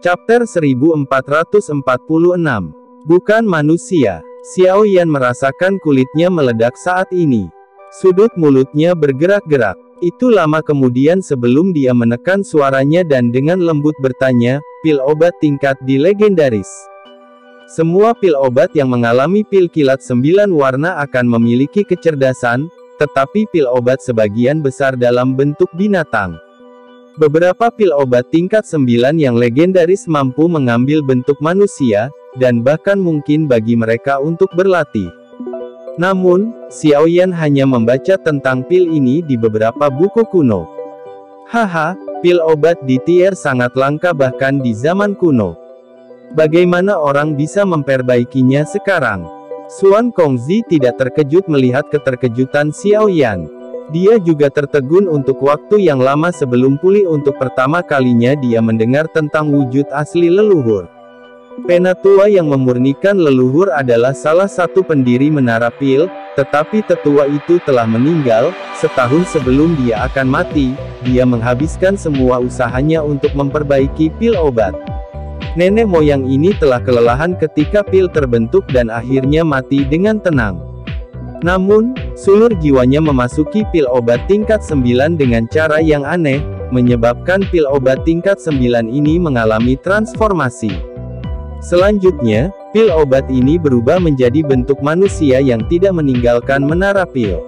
Chapter 1446. Bukan manusia. Xiao Yan merasakan kulitnya meledak saat ini. Sudut mulutnya bergerak-gerak. Itu lama kemudian sebelum dia menekan suaranya dan dengan lembut bertanya, pil obat tingkat di legendaris. Semua pil obat yang mengalami pil kilat 9 warna akan memiliki kecerdasan, tetapi pil obat sebagian besar dalam bentuk binatang. Beberapa pil obat tingkat 9 yang legendaris mampu mengambil bentuk manusia, dan bahkan mungkin bagi mereka untuk berlatih. Namun, Xiao Yan hanya membaca tentang pil ini di beberapa buku kuno. Haha, pil obat di tier sangat langka bahkan di zaman kuno. Bagaimana orang bisa memperbaikinya sekarang? Xuan Kongzi tidak terkejut melihat keterkejutan Xiao Yan. Dia juga tertegun untuk waktu yang lama sebelum pulih untuk pertama kalinya dia mendengar tentang wujud asli leluhur. Penatua yang memurnikan leluhur adalah salah satu pendiri Menara Pil, tetapi tetua itu telah meninggal. Setahun sebelum dia akan mati, dia menghabiskan semua usahanya untuk memperbaiki pil obat. Nenek moyang ini telah kelelahan ketika pil terbentuk dan akhirnya mati dengan tenang. Namun, sulur jiwanya memasuki pil obat tingkat 9 dengan cara yang aneh, menyebabkan pil obat tingkat 9 ini mengalami transformasi. Selanjutnya, pil obat ini berubah menjadi bentuk manusia yang tidak meninggalkan Menara Pil.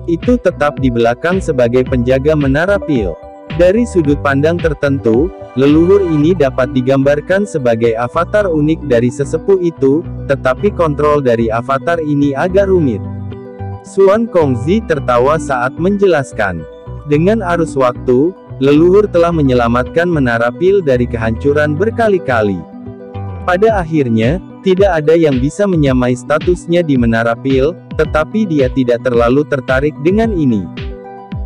Itu tetap di belakang sebagai penjaga Menara Pil. Dari sudut pandang tertentu, leluhur ini dapat digambarkan sebagai avatar unik dari sesepuh itu, tetapi kontrol dari avatar ini agak rumit. Xuan Kongzi tertawa saat menjelaskan. Dengan arus waktu, leluhur telah menyelamatkan Menara Pil dari kehancuran berkali-kali. Pada akhirnya, tidak ada yang bisa menyamai statusnya di Menara Pil, tetapi dia tidak terlalu tertarik dengan ini.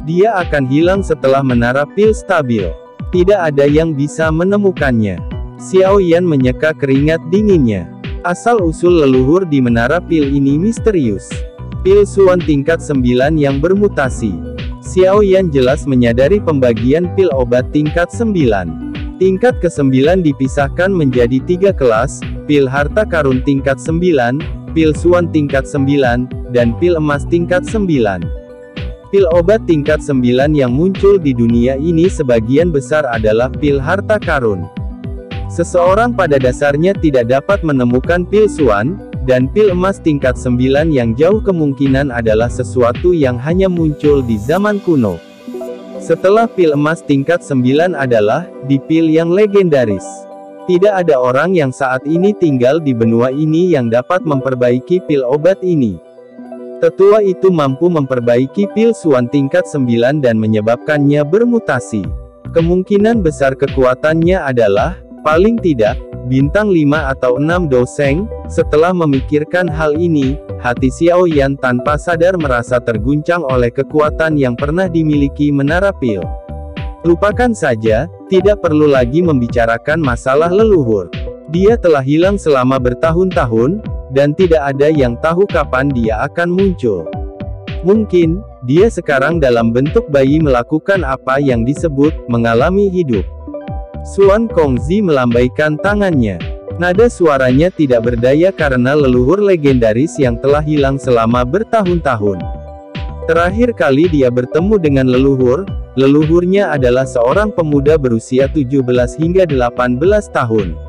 Dia akan hilang setelah Menara Pil stabil. Tidak ada yang bisa menemukannya. Xiao Yan menyeka keringat dinginnya. Asal-usul leluhur di Menara Pil ini misterius. Pil Xuan tingkat 9 yang bermutasi. Xiao Yan jelas menyadari pembagian pil obat tingkat 9. Tingkat ke-9 dipisahkan menjadi 3 kelas, pil harta karun tingkat 9, pil Xuan tingkat 9, dan pil emas tingkat 9. Pil obat tingkat 9 yang muncul di dunia ini sebagian besar adalah pil harta karun. Seseorang pada dasarnya tidak dapat menemukan pil Xuan, dan pil emas tingkat 9 yang jauh kemungkinan adalah sesuatu yang hanya muncul di zaman kuno. Setelah pil emas tingkat 9 adalah, di pil yang legendaris. Tidak ada orang yang saat ini tinggal di benua ini yang dapat memperbaiki pil obat ini. Tetua itu mampu memperbaiki pil Xuan tingkat 9 dan menyebabkannya bermutasi. Kemungkinan besar kekuatannya adalah, paling tidak, bintang 5 atau 6 doseng. Setelah memikirkan hal ini, hati Xiao Yan tanpa sadar merasa terguncang oleh kekuatan yang pernah dimiliki Menara Pil. Lupakan saja, tidak perlu lagi membicarakan masalah leluhur. Dia telah hilang selama bertahun-tahun, dan tidak ada yang tahu kapan dia akan muncul. Mungkin, dia sekarang dalam bentuk bayi melakukan apa yang disebut, mengalami hidup. Xuan Kongzi melambaikan tangannya. Nada suaranya tidak berdaya karena leluhur legendaris yang telah hilang selama bertahun-tahun. Terakhir kali dia bertemu dengan leluhurnya adalah seorang pemuda berusia 17 hingga 18 tahun.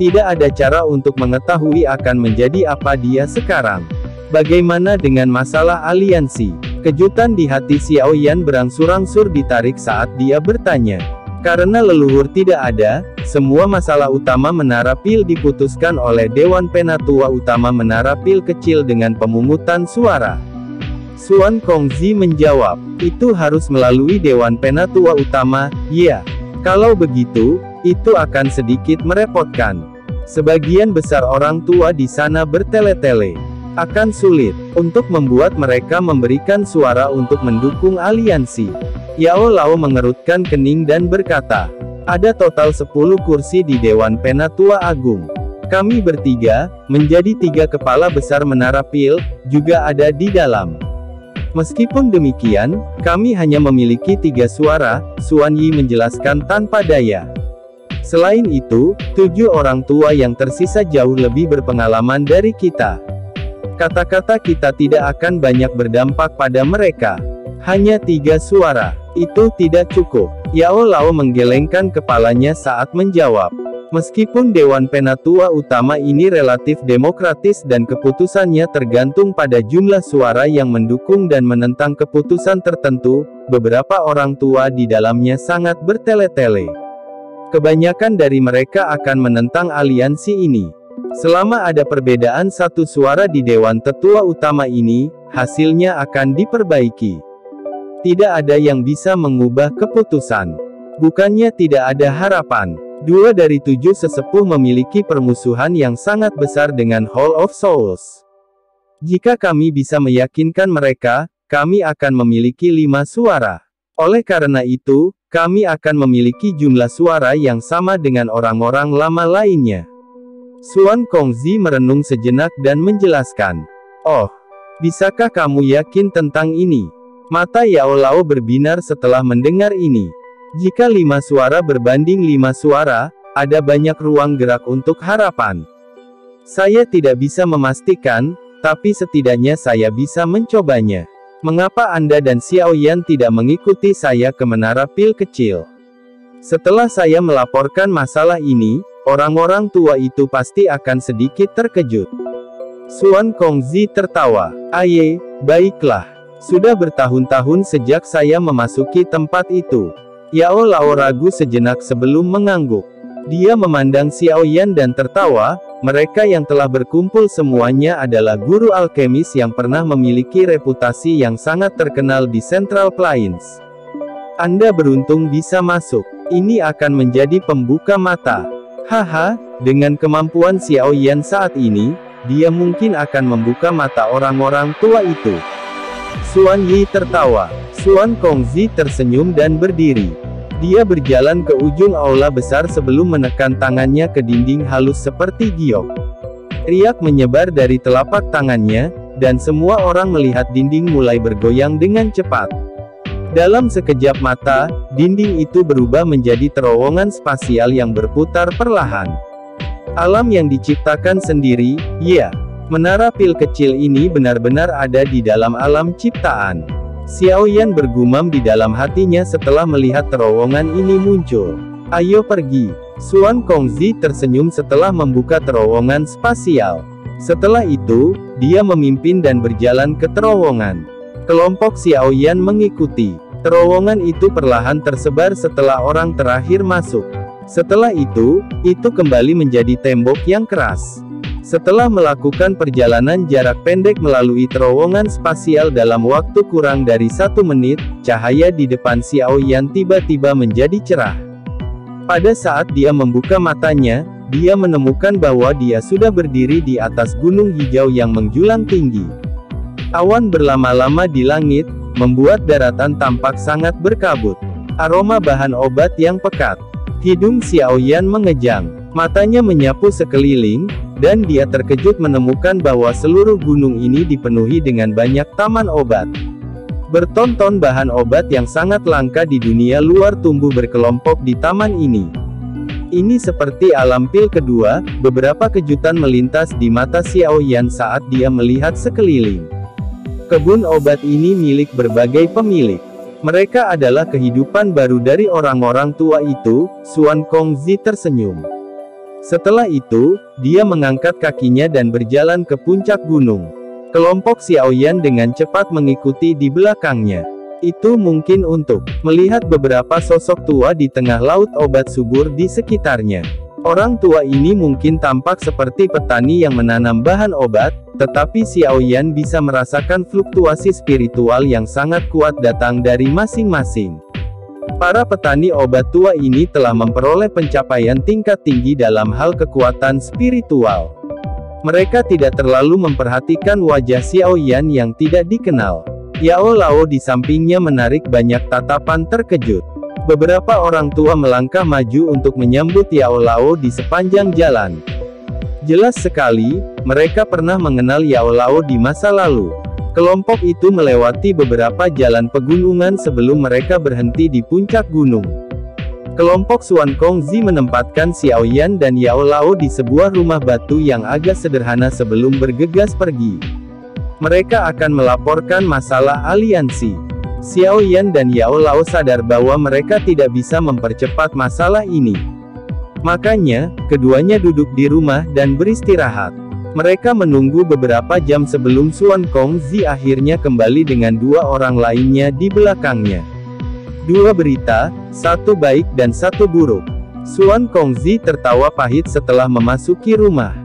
Tidak ada cara untuk mengetahui akan menjadi apa dia sekarang. Bagaimana dengan masalah aliansi? Kejutan di hati Xiao Yan berangsur-angsur ditarik saat dia bertanya. Karena leluhur tidak ada, semua masalah utama Menara Pil diputuskan oleh Dewan Penatua Utama Menara Pil kecil dengan pemungutan suara. Xuan Kongzi menjawab, itu harus melalui Dewan Penatua Utama, ya. Kalau begitu, itu akan sedikit merepotkan. Sebagian besar orang tua di sana bertele-tele. Akan sulit untuk membuat mereka memberikan suara untuk mendukung aliansi. Yao Lao mengerutkan kening dan berkata, ada total 10 kursi di Dewan Penatua Agung. Kami bertiga, menjadi 3 kepala besar Menara Pil, juga ada di dalam. Meskipun demikian, kami hanya memiliki 3 suara, Xuan Yi menjelaskan tanpa daya. Selain itu, 7 orang tua yang tersisa jauh lebih berpengalaman dari kita. Kata-kata kita tidak akan banyak berdampak pada mereka. Hanya 3 suara. Itu tidak cukup. Yao Lao menggelengkan kepalanya saat menjawab. Meskipun Dewan Penatua Utama ini relatif demokratis dan keputusannya tergantung pada jumlah suara yang mendukung dan menentang keputusan tertentu, beberapa orang tua di dalamnya sangat bertele-tele. Kebanyakan dari mereka akan menentang aliansi ini. Selama ada perbedaan 1 suara di Dewan Tetua Utama ini, hasilnya akan diperbaiki. Tidak ada yang bisa mengubah keputusan. Bukannya tidak ada harapan. 2 dari 7 sesepuh memiliki permusuhan yang sangat besar dengan Hall of Souls. Jika kami bisa meyakinkan mereka, kami akan memiliki 5 suara. Oleh karena itu, kami akan memiliki jumlah suara yang sama dengan orang-orang lama lainnya. Xuan Kongzi merenung sejenak dan menjelaskan. Oh, bisakah kamu yakin tentang ini? Mata Yao Lao berbinar setelah mendengar ini. Jika 5 suara berbanding 5 suara, ada banyak ruang gerak untuk harapan. Saya tidak bisa memastikan, tapi setidaknya saya bisa mencobanya. Mengapa Anda dan Xiao Yan tidak mengikuti saya ke menara pil kecil? Setelah saya melaporkan masalah ini, orang-orang tua itu pasti akan sedikit terkejut. Xuan Kongzi tertawa. Aye, baiklah. Sudah bertahun-tahun sejak saya memasuki tempat itu. Yao Lao ragu sejenak sebelum mengangguk. Dia memandang Xiao Yan dan tertawa. Mereka yang telah berkumpul semuanya adalah guru alkemis yang pernah memiliki reputasi yang sangat terkenal di Central Plains. Anda beruntung bisa masuk. Ini akan menjadi pembuka mata. Haha, dengan kemampuan Xiao Yan saat ini, dia mungkin akan membuka mata orang-orang tua itu. Xuan Yi tertawa. Xuan Kongzi tersenyum dan berdiri. Dia berjalan ke ujung aula besar sebelum menekan tangannya ke dinding halus seperti giok. Riak menyebar dari telapak tangannya, dan semua orang melihat dinding mulai bergoyang dengan cepat. Dalam sekejap mata, dinding itu berubah menjadi terowongan spasial yang berputar perlahan. Alam yang diciptakan sendiri, ya. Menara pil kecil ini benar-benar ada di dalam alam ciptaan. Xiao Yan bergumam di dalam hatinya setelah melihat terowongan ini muncul. Ayo pergi. Xuan Kongzi tersenyum setelah membuka terowongan spasial. Setelah itu, dia memimpin dan berjalan ke terowongan. Kelompok Xiao Yan mengikuti. Terowongan itu perlahan tersebar setelah orang terakhir masuk. Setelah itu kembali menjadi tembok yang keras. Setelah melakukan perjalanan jarak pendek melalui terowongan spasial dalam waktu kurang dari 1 menit, cahaya di depan Xiao Yan tiba-tiba menjadi cerah. Pada saat dia membuka matanya, dia menemukan bahwa dia sudah berdiri di atas gunung hijau yang menjulang tinggi. Awan berlama-lama di langit, membuat daratan tampak sangat berkabut. Aroma bahan obat yang pekat. Hidung Xiao Yan mengejang. Matanya menyapu sekeliling, dan dia terkejut menemukan bahwa seluruh gunung ini dipenuhi dengan banyak taman obat. Bertonton bahan obat yang sangat langka di dunia luar tumbuh berkelompok di taman ini. Ini seperti alam pil kedua, beberapa kejutan melintas di mata Xiao Yan saat dia melihat sekeliling. Kebun obat ini milik berbagai pemilik. Mereka adalah kehidupan baru dari orang-orang tua itu. Xuan Kongzi tersenyum. Setelah itu, dia mengangkat kakinya dan berjalan ke puncak gunung. Kelompok Xiao Yan dengan cepat mengikuti di belakangnya. Itu mungkin untuk melihat beberapa sosok tua di tengah laut obat subur di sekitarnya. Orang tua ini mungkin tampak seperti petani yang menanam bahan obat, tetapi Xiao Yan bisa merasakan fluktuasi spiritual yang sangat kuat datang dari masing-masing. Para petani obat tua ini telah memperoleh pencapaian tingkat tinggi dalam hal kekuatan spiritual. Mereka tidak terlalu memperhatikan wajah Xiao Yan yang tidak dikenal. Yao Lao di sampingnya menarik banyak tatapan terkejut. Beberapa orang tua melangkah maju untuk menyambut Yao Lao di sepanjang jalan. Jelas sekali, mereka pernah mengenal Yao Lao di masa lalu. Kelompok itu melewati beberapa jalan pegunungan sebelum mereka berhenti di puncak gunung. Kelompok Xuan Kongzi menempatkan Xiao Yan dan Yao Lao di sebuah rumah batu yang agak sederhana sebelum bergegas pergi. Mereka akan melaporkan masalah aliansi. Xiao Yan dan Yao Lao sadar bahwa mereka tidak bisa mempercepat masalah ini. Makanya, keduanya duduk di rumah dan beristirahat. Mereka menunggu beberapa jam sebelum Xuan Kongzi akhirnya kembali dengan dua orang lainnya di belakangnya. Dua berita, satu baik dan satu buruk. Xuan Kongzi tertawa pahit setelah memasuki rumah.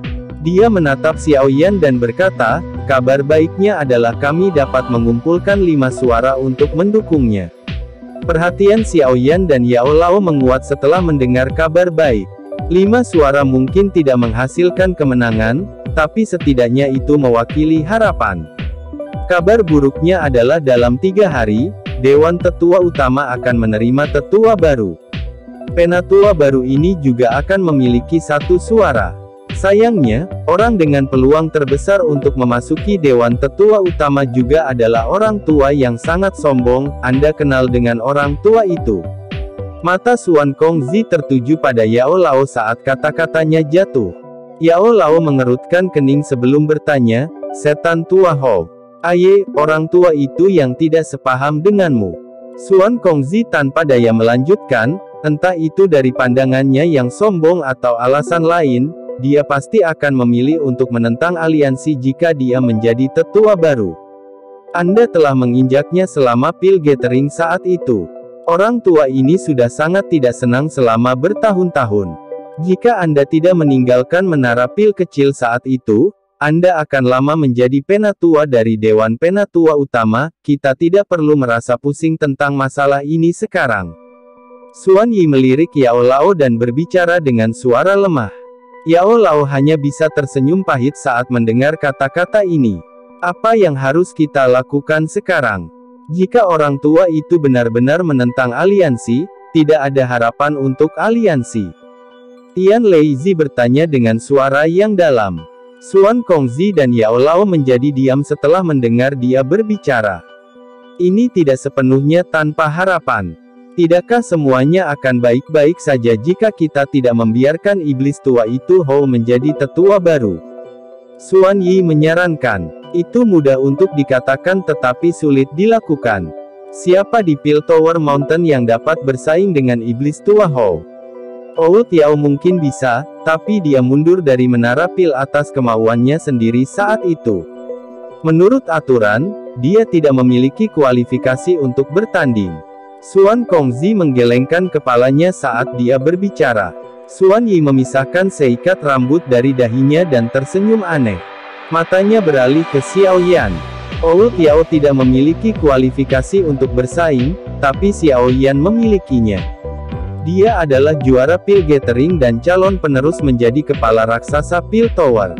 Dia menatap Xiao Yan dan berkata, kabar baiknya adalah kami dapat mengumpulkan 5 suara untuk mendukungnya. Perhatian Xiao Yan dan Yao Lao menguat setelah mendengar kabar baik. 5 suara mungkin tidak menghasilkan kemenangan, tapi setidaknya itu mewakili harapan. Kabar buruknya adalah dalam 3 hari, Dewan Tetua Utama akan menerima tetua baru. Penatua baru ini juga akan memiliki 1 suara. Sayangnya, orang dengan peluang terbesar untuk memasuki Dewan Tetua Utama juga adalah orang tua yang sangat sombong. Anda kenal dengan orang tua itu? Mata Xuan Kongzi tertuju pada Yao Lao saat kata-katanya jatuh. Yao Lao mengerutkan kening sebelum bertanya, setan tua Hou. Aye, orang tua itu yang tidak sepaham denganmu. Xuan Kongzi tanpa daya melanjutkan, entah itu dari pandangannya yang sombong atau alasan lain, dia pasti akan memilih untuk menentang aliansi jika dia menjadi tetua baru. Anda telah menginjaknya selama pil gathering saat itu. Orang tua ini sudah sangat tidak senang selama bertahun-tahun. Jika Anda tidak meninggalkan menara pil kecil saat itu, Anda akan lama menjadi penatua dari Dewan Penatua Utama. Kita tidak perlu merasa pusing tentang masalah ini sekarang. Xuan Yi melirik Yao Lao dan berbicara dengan suara lemah. Yao Lao hanya bisa tersenyum pahit saat mendengar kata-kata ini. Apa yang harus kita lakukan sekarang? Jika orang tua itu benar-benar menentang aliansi, tidak ada harapan untuk aliansi. Tian Leizi bertanya dengan suara yang dalam. Xuan Kongzi dan Yao Lao menjadi diam setelah mendengar dia berbicara. Ini tidak sepenuhnya tanpa harapan. Tidakkah semuanya akan baik-baik saja jika kita tidak membiarkan iblis tua itu Hou menjadi tetua baru? Xuan Yi menyarankan. Itu mudah untuk dikatakan tetapi sulit dilakukan. Siapa di Piltover Mountain yang dapat bersaing dengan iblis tua Hou? Old Yao mungkin bisa, tapi dia mundur dari menara pil atas kemauannya sendiri saat itu. Menurut aturan, dia tidak memiliki kualifikasi untuk bertanding. Xuan Kongzi menggelengkan kepalanya saat dia berbicara. Xuan Yi memisahkan seikat rambut dari dahinya dan tersenyum aneh. Matanya beralih ke Xiao Yan. Old Yao tidak memiliki kualifikasi untuk bersaing, tapi Xiao Yan memilikinya. Dia adalah juara pil gathering dan calon penerus menjadi kepala raksasa pil tower.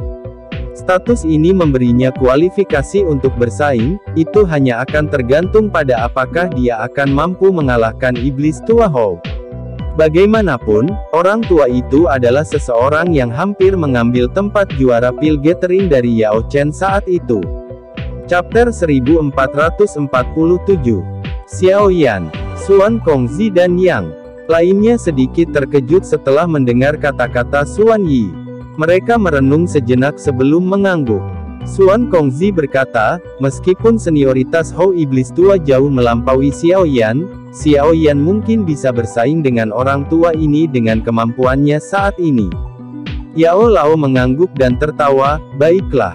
Status ini memberinya kualifikasi untuk bersaing, itu hanya akan tergantung pada apakah dia akan mampu mengalahkan iblis tua Hou. Bagaimanapun, orang tua itu adalah seseorang yang hampir mengambil tempat juara pil gathering dari Yao Chen saat itu. Chapter 1447. Xiao Yan, Xuan Kongzi dan Yang lainnya sedikit terkejut setelah mendengar kata-kata Xuan Yi. Mereka merenung sejenak sebelum mengangguk. Xuan Kongzi berkata, meskipun senioritas Hou iblis tua jauh melampaui Xiao Yan mungkin bisa bersaing dengan orang tua ini dengan kemampuannya saat ini. Yao Lao mengangguk dan tertawa, baiklah.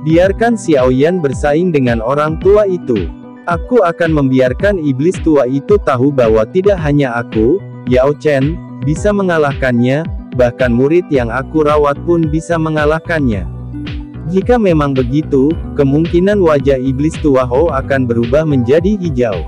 Biarkan Xiao Yan bersaing dengan orang tua itu. Aku akan membiarkan iblis tua itu tahu bahwa tidak hanya aku, Yao Chen, bisa mengalahkannya, bahkan murid yang aku rawat pun bisa mengalahkannya. Jika memang begitu, kemungkinan wajah iblis tua Hou akan berubah menjadi hijau.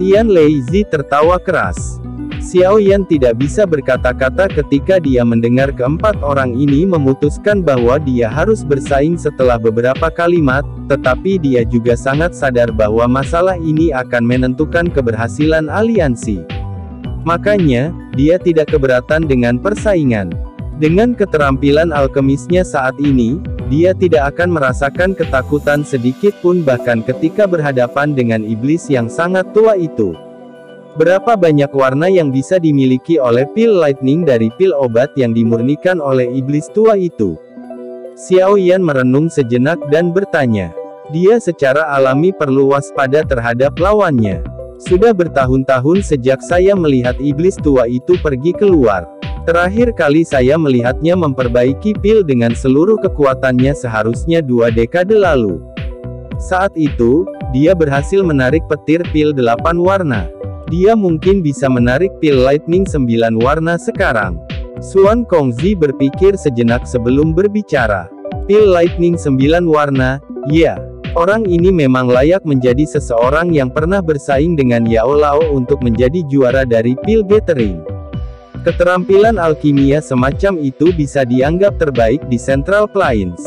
Tian Leizi tertawa keras. Xiao Yan tidak bisa berkata-kata ketika dia mendengar keempat orang ini memutuskan bahwa dia harus bersaing setelah beberapa kalimat, tetapi dia juga sangat sadar bahwa masalah ini akan menentukan keberhasilan aliansi. Makanya, dia tidak keberatan dengan persaingan. Dengan keterampilan alkemisnya saat ini, dia tidak akan merasakan ketakutan sedikit pun bahkan ketika berhadapan dengan iblis yang sangat tua itu. Berapa banyak warna yang bisa dimiliki oleh pil lightning dari pil obat yang dimurnikan oleh iblis tua itu? Xiao Yan merenung sejenak dan bertanya. Dia secara alami perlu waspada terhadap lawannya. Sudah bertahun-tahun sejak saya melihat iblis tua itu pergi keluar. Terakhir kali saya melihatnya memperbaiki pil dengan seluruh kekuatannya seharusnya 2 dekade lalu. Saat itu, dia berhasil menarik petir pil 8 warna. Dia mungkin bisa menarik pil lightning 9 warna sekarang. Xuan Kongzi berpikir sejenak sebelum berbicara. Pil lightning 9 warna, ya. Orang ini memang layak menjadi seseorang yang pernah bersaing dengan Yao Lao untuk menjadi juara dari pil gathering. Keterampilan alkimia semacam itu bisa dianggap terbaik di Central Plains.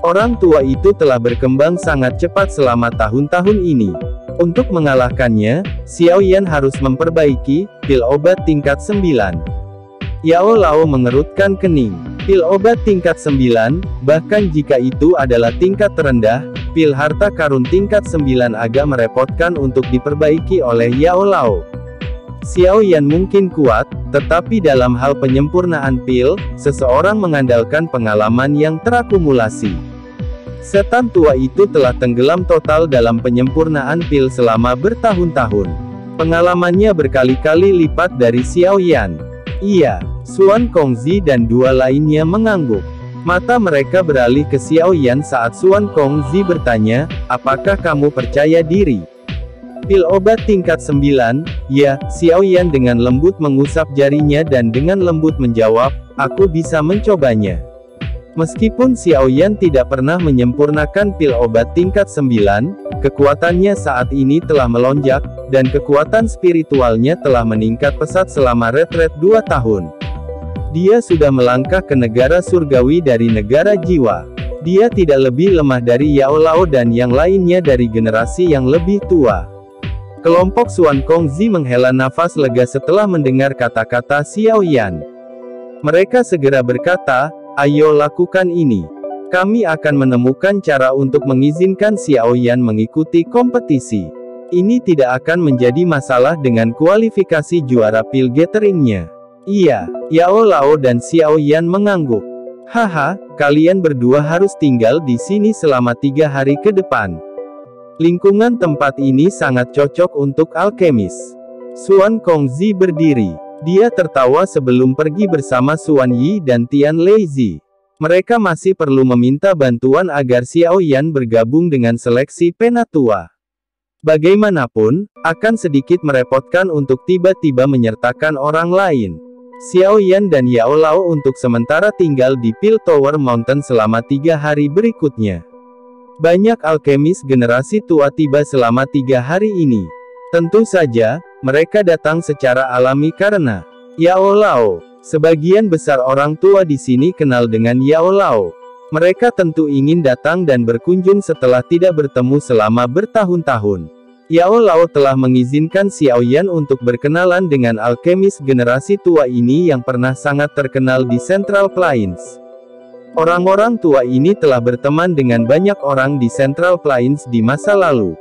Orang tua itu telah berkembang sangat cepat selama tahun-tahun ini. Untuk mengalahkannya, Xiao Yan harus memperbaiki pil obat tingkat 9. Yao Lao mengerutkan kening. Pil obat tingkat 9, bahkan jika itu adalah tingkat terendah, pil harta karun tingkat 9 agak merepotkan untuk diperbaiki oleh Yao Lao. Xiao Yan mungkin kuat, tetapi dalam hal penyempurnaan pil, seseorang mengandalkan pengalaman yang terakumulasi. Setan tua itu telah tenggelam total dalam penyempurnaan pil selama bertahun-tahun. Pengalamannya berkali-kali lipat dari Xiao Yan. Iya, Xuan Kongzi dan 2 lainnya mengangguk. Mata mereka beralih ke Xiao Yan saat Xuan Kongzi bertanya, apakah kamu percaya diri? Pil obat tingkat 9, ya, Xiao Yan dengan lembut mengusap jarinya dan dengan lembut menjawab, aku bisa mencobanya. Meskipun Xiao Yan tidak pernah menyempurnakan pil obat tingkat 9, kekuatannya saat ini telah melonjak, dan kekuatan spiritualnya telah meningkat pesat selama retret 2 tahun. Dia sudah melangkah ke negara surgawi dari negara jiwa. Dia tidak lebih lemah dari Yao Lao dan yang lainnya dari generasi yang lebih tua. Kelompok Xuan Kongzi menghela nafas lega setelah mendengar kata-kata Xiao Yan. Mereka segera berkata, ayo lakukan ini. Kami akan menemukan cara untuk mengizinkan Xiao Yan mengikuti kompetisi. Ini tidak akan menjadi masalah dengan kualifikasi juara pil gatheringnya. Iya, Yao Lao dan Xiao Yan mengangguk. Haha, kalian berdua harus tinggal di sini selama 3 hari ke depan. Lingkungan tempat ini sangat cocok untuk alkemis. Xuan Kongzi berdiri. Dia tertawa sebelum pergi bersama Xuan Yi dan Tian Leizi. Mereka masih perlu meminta bantuan agar Xiao Yan bergabung dengan seleksi penatua. Bagaimanapun, akan sedikit merepotkan untuk tiba-tiba menyertakan orang lain. Xiao Yan dan Yao Lao untuk sementara tinggal di Pil Tower Mountain selama 3 hari berikutnya. Banyak alkemis generasi tua tiba selama 3 hari ini. Tentu saja, mereka datang secara alami karena Yao Lao. Sebagian besar orang tua di sini kenal dengan Yao Lao. Mereka tentu ingin datang dan berkunjung setelah tidak bertemu selama bertahun-tahun. Yao Lao telah mengizinkan Xiao Yan untuk berkenalan dengan alkemis generasi tua ini yang pernah sangat terkenal di Central Plains. Orang-orang tua ini telah berteman dengan banyak orang di Central Plains di masa lalu.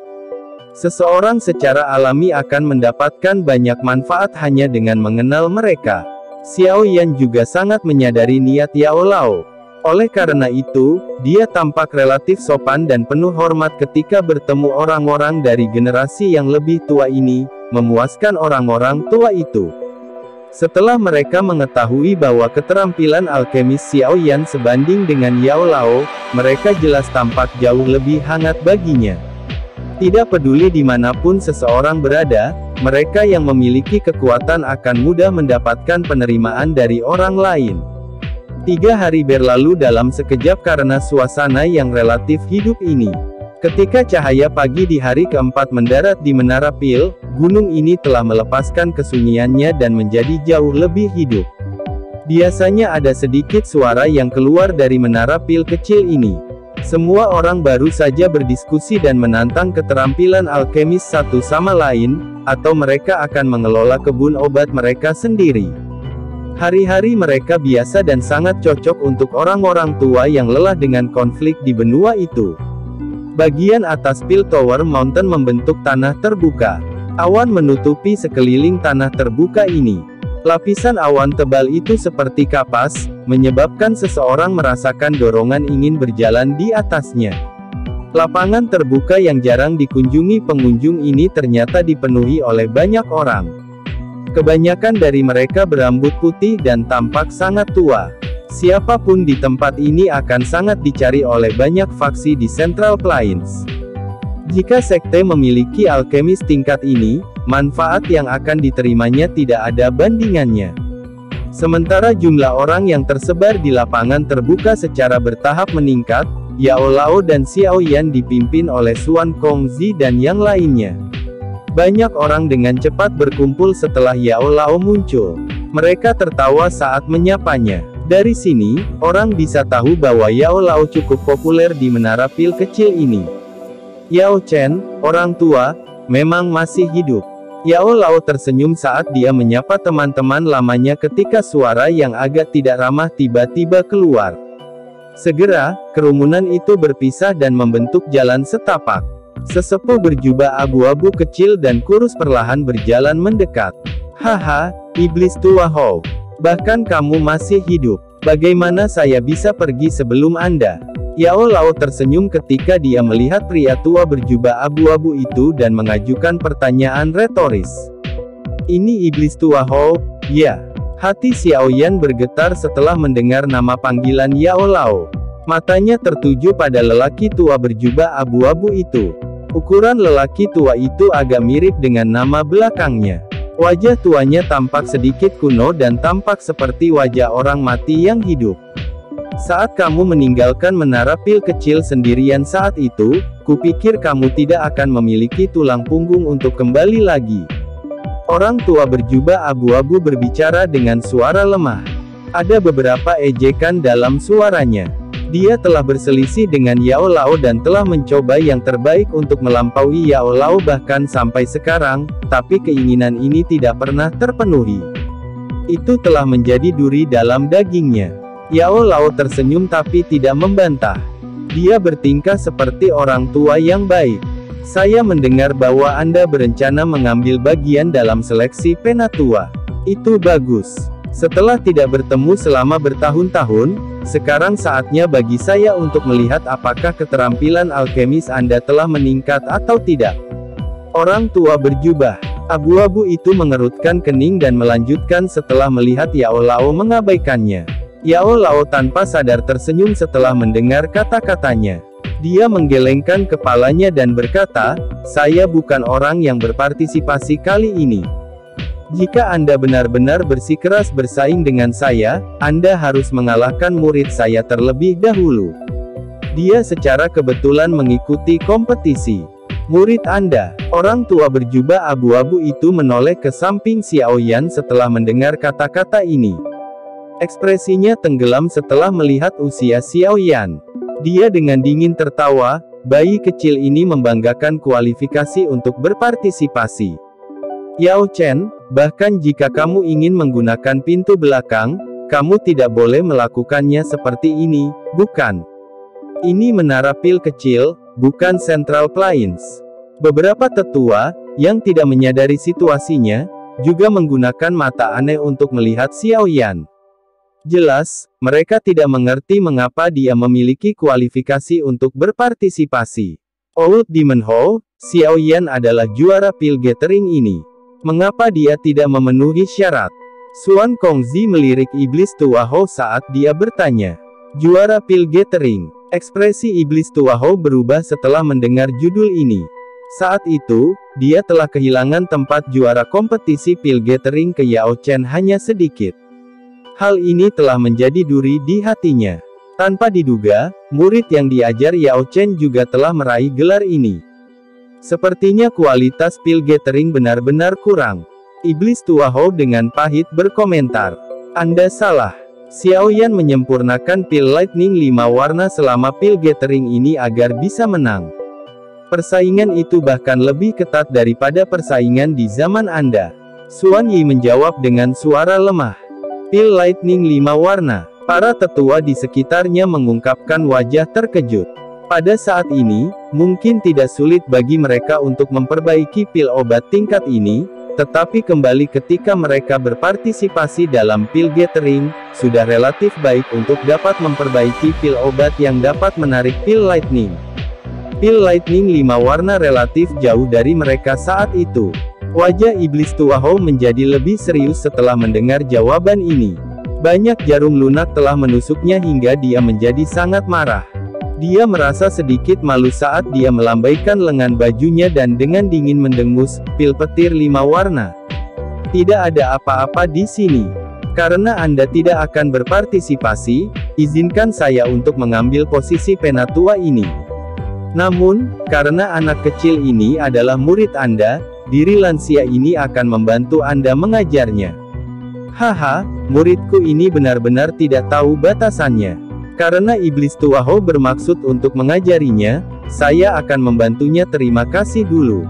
Seseorang secara alami akan mendapatkan banyak manfaat hanya dengan mengenal mereka. Xiao Yan juga sangat menyadari niat Yao Lao. Oleh karena itu, dia tampak relatif sopan dan penuh hormat ketika bertemu orang-orang dari generasi yang lebih tua ini, memuaskan orang-orang tua itu. Setelah mereka mengetahui bahwa keterampilan alkemis Xiao Yan sebanding dengan Yao Lao, mereka jelas tampak jauh lebih hangat baginya. Tidak peduli dimanapun seseorang berada, mereka yang memiliki kekuatan akan mudah mendapatkan penerimaan dari orang lain. 3 hari berlalu dalam sekejap karena suasana yang relatif hidup ini. Ketika cahaya pagi di hari keempat mendarat di Menara Pil, gunung ini telah melepaskan kesunyiannya dan menjadi jauh lebih hidup. Biasanya ada sedikit suara yang keluar dari Menara Pil kecil ini. Semua orang baru saja berdiskusi dan menantang keterampilan alkemis satu sama lain, atau mereka akan mengelola kebun obat mereka sendiri. Hari-hari mereka biasa dan sangat cocok untuk orang-orang tua yang lelah dengan konflik di benua itu. Bagian atas Pil Tower Mountain membentuk tanah terbuka. Awan menutupi sekeliling tanah terbuka ini. Lapisan awan tebal itu seperti kapas, menyebabkan seseorang merasakan dorongan ingin berjalan di atasnya. Lapangan terbuka yang jarang dikunjungi pengunjung ini ternyata dipenuhi oleh banyak orang. Kebanyakan dari mereka berambut putih dan tampak sangat tua. Siapapun di tempat ini akan sangat dicari oleh banyak faksi di Central Plains. Jika sekte memiliki alkemis tingkat ini, manfaat yang akan diterimanya tidak ada bandingannya. Sementara jumlah orang yang tersebar di lapangan terbuka secara bertahap meningkat, Yao Lao dan Xiao Yan dipimpin oleh Xuan Kongzi dan yang lainnya. Banyak orang dengan cepat berkumpul setelah Yao Lao muncul. Mereka tertawa saat menyapanya. Dari sini, orang bisa tahu bahwa Yao Lao cukup populer di menara pil kecil ini. Yao Chen, orang tua, memang masih hidup. Yao Lao tersenyum saat dia menyapa teman-teman lamanya ketika suara yang agak tidak ramah tiba-tiba keluar. Segera, kerumunan itu berpisah dan membentuk jalan setapak. Sesepuh berjubah abu-abu kecil dan kurus perlahan berjalan mendekat. Haha, iblis tua Hou. Bahkan kamu masih hidup. Bagaimana saya bisa pergi sebelum Anda? Yao Lao tersenyum ketika dia melihat pria tua berjubah abu-abu itu dan mengajukan pertanyaan retoris. Ini iblis tua Hou? Ya. Hati Xiao Yan bergetar setelah mendengar nama panggilan Yao Lao. Matanya tertuju pada lelaki tua berjubah abu-abu itu. Ukuran lelaki tua itu agak mirip dengan nama belakangnya. Wajah tuanya tampak sedikit kuno dan tampak seperti wajah orang mati yang hidup. Saat kamu meninggalkan menara pil kecil sendirian saat itu, kupikir kamu tidak akan memiliki tulang punggung untuk kembali lagi. Orang tua berjubah abu-abu berbicara dengan suara lemah. Ada beberapa ejekan dalam suaranya. Dia telah berselisih dengan Yao Lao dan telah mencoba yang terbaik untuk melampaui Yao Lao bahkan sampai sekarang, tapi keinginan ini tidak pernah terpenuhi. Itu telah menjadi duri dalam dagingnya. Yao Lao tersenyum tapi tidak membantah. Dia bertingkah seperti orang tua yang baik. Saya mendengar bahwa Anda berencana mengambil bagian dalam seleksi penatua. Itu bagus. Setelah tidak bertemu selama bertahun-tahun, sekarang saatnya bagi saya untuk melihat apakah keterampilan alkemis Anda telah meningkat atau tidak. Orang tua berjubah abu-abu itu mengerutkan kening dan melanjutkan setelah melihat Yao Lao mengabaikannya. Yao Lao tanpa sadar tersenyum setelah mendengar kata-katanya. Dia menggelengkan kepalanya dan berkata, saya bukan orang yang berpartisipasi kali ini. Jika Anda benar-benar bersikeras bersaing dengan saya, Anda harus mengalahkan murid saya terlebih dahulu. Dia secara kebetulan mengikuti kompetisi. Murid Anda, orang tua berjubah abu-abu itu menoleh ke samping Xiao Yan setelah mendengar kata-kata ini. Ekspresinya tenggelam setelah melihat usia Xiao Yan. Dia dengan dingin tertawa, bayi kecil ini membanggakan kualifikasi untuk berpartisipasi. Yao Chen, bahkan jika kamu ingin menggunakan pintu belakang, kamu tidak boleh melakukannya seperti ini, bukan? Ini menara pil kecil, bukan Central Plains. Beberapa tetua, yang tidak menyadari situasinya, juga menggunakan mata aneh untuk melihat Xiao Yan. Jelas, mereka tidak mengerti mengapa dia memiliki kualifikasi untuk berpartisipasi. Old Demon Hou, Xiao Yan adalah juara pil gathering ini. Mengapa dia tidak memenuhi syarat? Xuan Kongzi melirik iblis tua Hou saat dia bertanya. Juara pil gathering. Ekspresi iblis tua Hou berubah setelah mendengar judul ini. Saat itu, dia telah kehilangan tempat juara kompetisi pil gathering ke Yao Chen hanya sedikit. Hal ini telah menjadi duri di hatinya. Tanpa diduga, murid yang diajar Yao Chen juga telah meraih gelar ini. Sepertinya kualitas pil gathering benar-benar kurang. Iblis tua Hou dengan pahit berkomentar. Anda salah. Xiao Yan menyempurnakan pil lightning 5 warna selama pil gathering ini agar bisa menang. Persaingan itu bahkan lebih ketat daripada persaingan di zaman Anda. Xuan Yi menjawab dengan suara lemah. Pil lightning 5 warna. Para tetua di sekitarnya mengungkapkan wajah terkejut. Pada saat ini, mungkin tidak sulit bagi mereka untuk memperbaiki pil obat tingkat ini, tetapi kembali ketika mereka berpartisipasi dalam pil gathering, sudah relatif baik untuk dapat memperbaiki pil obat yang dapat menarik pil lightning. Pil lightning 5 warna relatif jauh dari mereka saat itu. Wajah iblis tua Hou menjadi lebih serius setelah mendengar jawaban ini. Banyak jarum lunak telah menusuknya hingga dia menjadi sangat marah. Dia merasa sedikit malu saat dia melambaikan lengan bajunya dan dengan dingin mendengus pil petir 5 warna. Tidak ada apa-apa di sini. Karena Anda tidak akan berpartisipasi, izinkan saya untuk mengambil posisi penatua ini. Namun, karena anak kecil ini adalah murid Anda, diri lansia ini akan membantu Anda mengajarnya. Haha, muridku ini benar-benar tidak tahu batasannya. Karena iblis tua Hou bermaksud untuk mengajarinya, saya akan membantunya. Terima kasih dulu.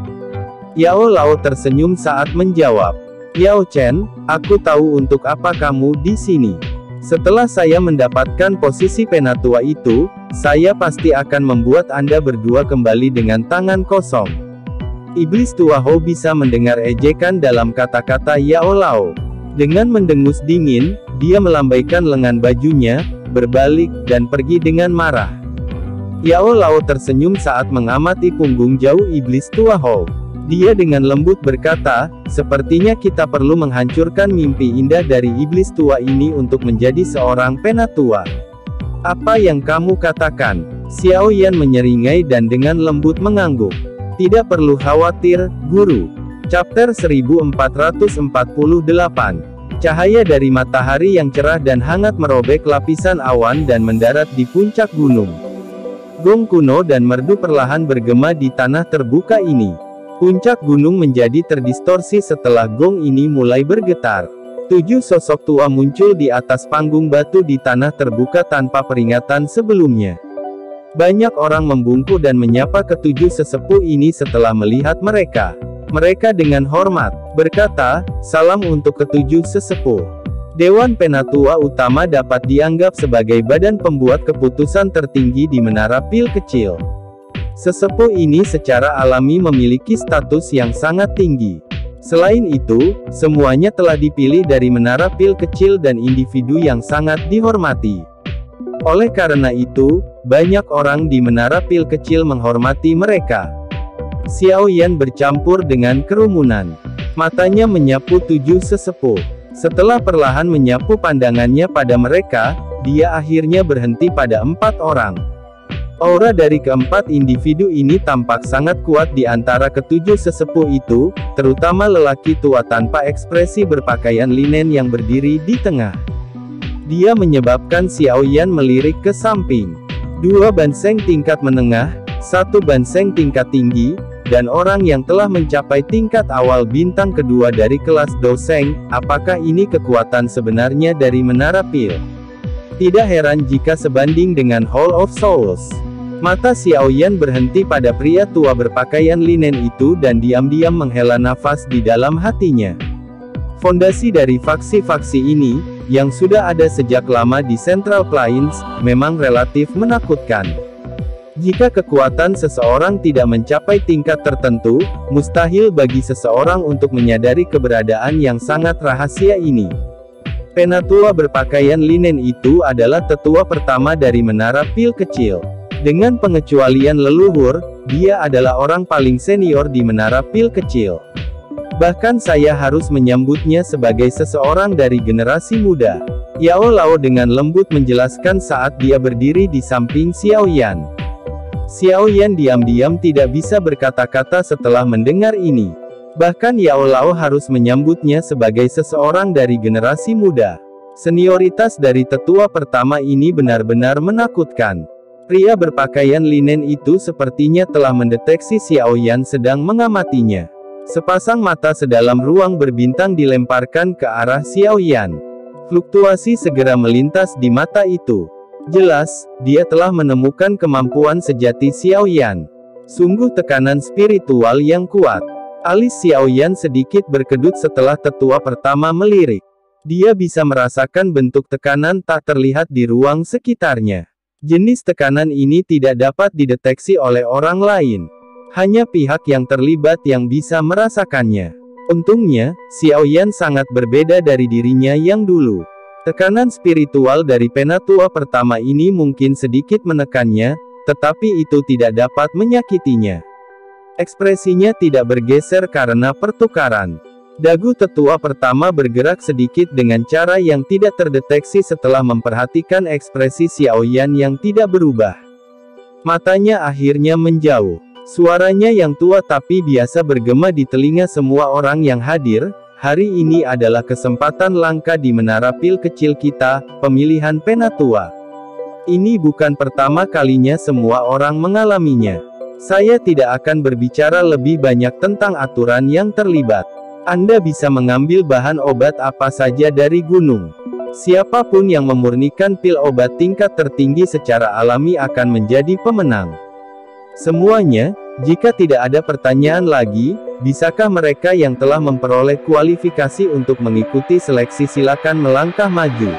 Yao Lao tersenyum saat menjawab. Yao Chen, aku tahu untuk apa kamu di sini. Setelah saya mendapatkan posisi penatua itu, saya pasti akan membuat Anda berdua kembali dengan tangan kosong. Iblis tua Hou bisa mendengar ejekan dalam kata-kata Yao Lao. Dengan mendengus dingin, dia melambaikan lengan bajunya, berbalik, dan pergi dengan marah. Yao Lao tersenyum saat mengamati punggung jauh iblis tua Hou. Dia dengan lembut berkata, sepertinya kita perlu menghancurkan mimpi indah dari iblis tua ini untuk menjadi seorang penatua. Apa yang kamu katakan? Xiao Yan menyeringai dan dengan lembut mengangguk. Tidak perlu khawatir, guru. Chapter 1448. Cahaya dari matahari yang cerah dan hangat merobek lapisan awan dan mendarat di puncak gunung. Gong kuno dan merdu perlahan bergema di tanah terbuka ini. Puncak gunung menjadi terdistorsi setelah gong ini mulai bergetar. 7 sosok tua muncul di atas panggung batu di tanah terbuka tanpa peringatan sebelumnya. Banyak orang membungkuk dan menyapa ketujuh sesepuh ini setelah melihat mereka. Mereka dengan hormat berkata, "Salam untuk ketujuh sesepuh." Dewan Penatua Utama dapat dianggap sebagai badan pembuat keputusan tertinggi di Menara Pil Kecil. Sesepuh ini secara alami memiliki status yang sangat tinggi. Selain itu, semuanya telah dipilih dari Menara Pil Kecil dan individu yang sangat dihormati. Oleh karena itu, banyak orang di Menara Pil Kecil menghormati mereka. Xiao Yan bercampur dengan kerumunan. Matanya menyapu 7 sesepuh. Setelah perlahan menyapu pandangannya pada mereka, dia akhirnya berhenti pada 4 orang. Aura dari keempat individu ini tampak sangat kuat di antara ketujuh sesepuh itu, terutama lelaki tua tanpa ekspresi berpakaian linen yang berdiri di tengah. Dia menyebabkan Xiao Yan melirik ke samping. 2 banseng tingkat menengah, 1 banseng tingkat tinggi, dan orang yang telah mencapai tingkat awal bintang kedua dari kelas Doseng. Apakah ini kekuatan sebenarnya dari Menara Pil? Tidak heran jika sebanding dengan Hall of Souls. Mata Xiao Yan berhenti pada pria tua berpakaian linen itu dan diam-diam menghela nafas di dalam hatinya. Fondasi dari faksi-faksi ini, yang sudah ada sejak lama di Central Plains, memang relatif menakutkan. Jika kekuatan seseorang tidak mencapai tingkat tertentu, mustahil bagi seseorang untuk menyadari keberadaan yang sangat rahasia ini. Penatua berpakaian linen itu adalah tetua pertama dari Menara Pil Kecil. Dengan pengecualian leluhur, dia adalah orang paling senior di Menara Pil Kecil. Bahkan saya harus menyambutnya sebagai seseorang dari generasi muda. Yao Lao dengan lembut menjelaskan saat dia berdiri di samping Xiao Yan. Xiao Yan diam-diam tidak bisa berkata-kata setelah mendengar ini. Bahkan Yao Lao harus menyambutnya sebagai seseorang dari generasi muda. Senioritas dari tetua pertama ini benar-benar menakutkan. Pria berpakaian linen itu sepertinya telah mendeteksi Xiao Yan sedang mengamatinya. Sepasang mata sedalam ruang berbintang dilemparkan ke arah Xiao Yan. Fluktuasi segera melintas di mata itu. Jelas, dia telah menemukan kemampuan sejati Xiao Yan. Sungguh tekanan spiritual yang kuat. Alis Xiao Yan sedikit berkedut setelah tetua pertama melirik. Dia bisa merasakan bentuk tekanan tak terlihat di ruang sekitarnya. Jenis tekanan ini tidak dapat dideteksi oleh orang lain. Hanya pihak yang terlibat yang bisa merasakannya. Untungnya, Xiaoyan sangat berbeda dari dirinya yang dulu. Tekanan spiritual dari penatua pertama ini mungkin sedikit menekannya, tetapi itu tidak dapat menyakitinya. Ekspresinya tidak bergeser karena pertukaran. Dagu tetua pertama bergerak sedikit dengan cara yang tidak terdeteksi setelah memperhatikan ekspresi Xiaoyan yang tidak berubah. Matanya akhirnya menjauh. Suaranya yang tua tapi biasa bergema di telinga semua orang yang hadir. Hari ini adalah kesempatan langka di menara pil kecil kita, pemilihan penatua. Ini bukan pertama kalinya semua orang mengalaminya. Saya tidak akan berbicara lebih banyak tentang aturan yang terlibat. Anda bisa mengambil bahan obat apa saja dari gunung. Siapapun yang memurnikan pil obat tingkat tertinggi secara alami akan menjadi pemenang. Semuanya, jika tidak ada pertanyaan lagi, bisakah mereka yang telah memperoleh kualifikasi untuk mengikuti seleksi silakan melangkah maju.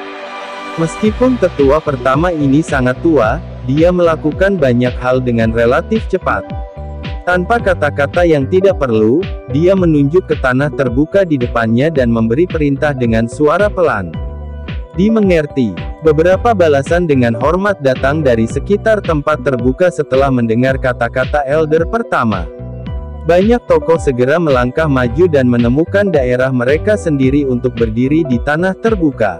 Meskipun tetua pertama ini sangat tua, dia melakukan banyak hal dengan relatif cepat. Tanpa kata-kata yang tidak perlu, dia menunjuk ke tanah terbuka di depannya dan memberi perintah dengan suara pelan. Dimengerti. Beberapa balasan dengan hormat datang dari sekitar tempat terbuka setelah mendengar kata-kata elder pertama. Banyak tokoh segera melangkah maju dan menemukan daerah mereka sendiri untuk berdiri di tanah terbuka.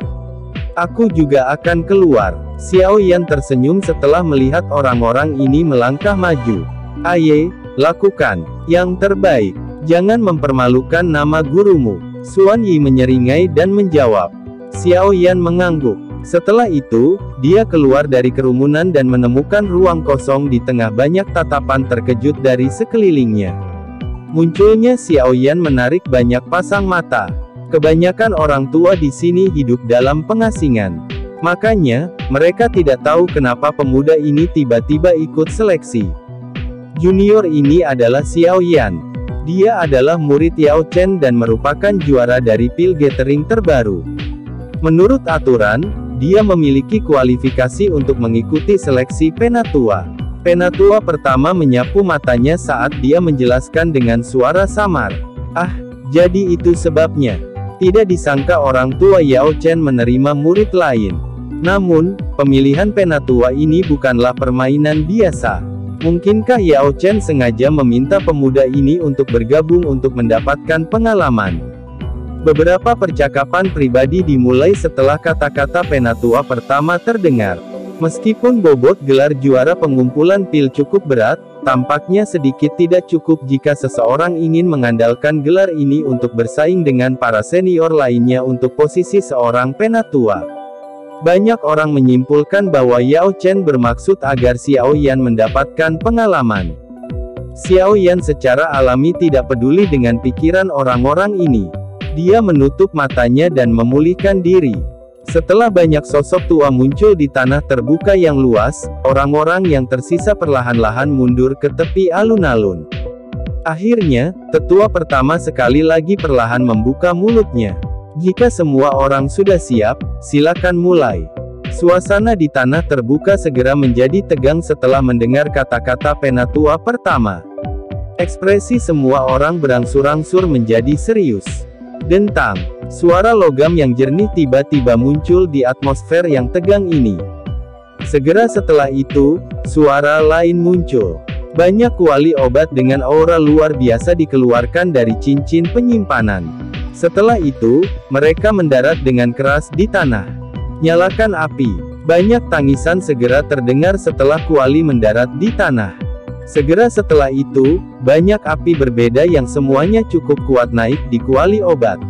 Aku juga akan keluar. Xiaoyan tersenyum setelah melihat orang-orang ini melangkah maju. Aye, lakukan yang terbaik. Jangan mempermalukan nama gurumu. Xuan Yi menyeringai dan menjawab. Xiaoyan mengangguk. Setelah itu, dia keluar dari kerumunan dan menemukan ruang kosong di tengah banyak tatapan terkejut dari sekelilingnya. Munculnya Xiaoyan menarik banyak pasang mata. Kebanyakan orang tua di sini hidup dalam pengasingan. Makanya, mereka tidak tahu kenapa pemuda ini tiba-tiba ikut seleksi. Junior ini adalah Xiaoyan. Dia adalah murid Yao Chen dan merupakan juara dari pil gathering terbaru. Menurut aturan, dia memiliki kualifikasi untuk mengikuti seleksi penatua. Penatua pertama menyapu matanya saat dia menjelaskan dengan suara samar. Ah, jadi itu sebabnya. Tidak disangka orang tua Yao Chen menerima murid lain. Namun, pemilihan penatua ini bukanlah permainan biasa. Mungkinkah Yao Chen sengaja meminta pemuda ini untuk bergabung untuk mendapatkan pengalaman? Beberapa percakapan pribadi dimulai setelah kata-kata penatua pertama terdengar. Meskipun bobot gelar juara pengumpulan pil cukup berat, tampaknya sedikit tidak cukup jika seseorang ingin mengandalkan gelar ini untuk bersaing dengan para senior lainnya untuk posisi seorang penatua. Banyak orang menyimpulkan bahwa Yao Chen bermaksud agar Xiaoyan mendapatkan pengalaman. Xiaoyan secara alami tidak peduli dengan pikiran orang-orang ini. Dia menutup matanya dan memulihkan diri. Setelah banyak sosok tua muncul di tanah terbuka yang luas, orang-orang yang tersisa perlahan-lahan mundur ke tepi alun-alun. Akhirnya, tetua pertama sekali lagi perlahan membuka mulutnya. Jika semua orang sudah siap, silakan mulai. Suasana di tanah terbuka segera menjadi tegang setelah mendengar kata-kata penatua pertama. Ekspresi semua orang berangsur-angsur menjadi serius. Dentang, suara logam yang jernih tiba-tiba muncul di atmosfer yang tegang ini. Segera setelah itu, suara lain muncul. Banyak kuali obat dengan aura luar biasa dikeluarkan dari cincin penyimpanan. Setelah itu, mereka mendarat dengan keras di tanah. Nyalakan api. Banyak tangisan segera terdengar setelah kuali mendarat di tanah. Segera setelah itu, banyak api berbeda yang semuanya cukup kuat naik di kuali obat.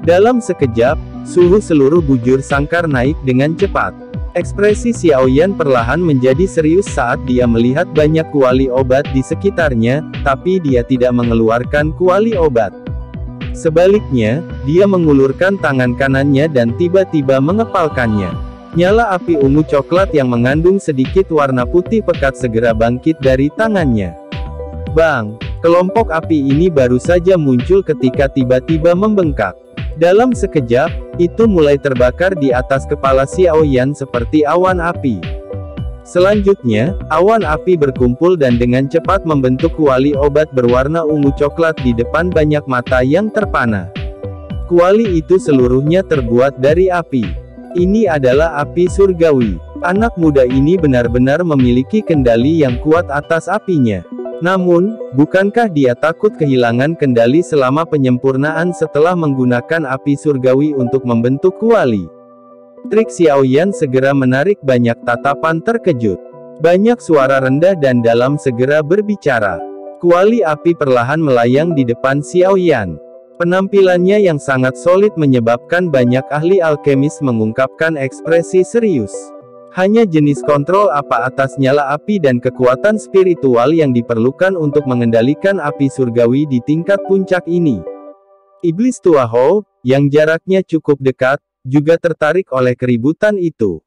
Dalam sekejap, suhu seluruh bujur sangkar naik dengan cepat. Ekspresi Xiaoyan perlahan menjadi serius saat dia melihat banyak kuali obat di sekitarnya, tapi dia tidak mengeluarkan kuali obat. Sebaliknya, dia mengulurkan tangan kanannya dan tiba-tiba mengepalkannya. Nyala api ungu coklat yang mengandung sedikit warna putih pekat segera bangkit dari tangannya. Bang! Kelompok api ini baru saja muncul ketika tiba-tiba membengkak. Dalam sekejap, itu mulai terbakar di atas kepala Xiaoyan seperti awan api. Selanjutnya, awan api berkumpul dan dengan cepat membentuk kuali obat berwarna ungu coklat di depan banyak mata yang terpana. Kuali itu seluruhnya terbuat dari api. Ini adalah api surgawi. Anak muda ini benar-benar memiliki kendali yang kuat atas apinya. Namun, bukankah dia takut kehilangan kendali selama penyempurnaan setelah menggunakan api surgawi untuk membentuk kuali? Trik Xiaoyan segera menarik banyak tatapan terkejut. Banyak suara rendah dan dalam segera berbicara. Kuali api perlahan melayang di depan Xiaoyan. Penampilannya yang sangat solid menyebabkan banyak ahli alkemis mengungkapkan ekspresi serius. Hanya jenis kontrol apa atas nyala api dan kekuatan spiritual yang diperlukan untuk mengendalikan api surgawi di tingkat puncak ini. Iblis tua Hou, yang jaraknya cukup dekat, juga tertarik oleh keributan itu.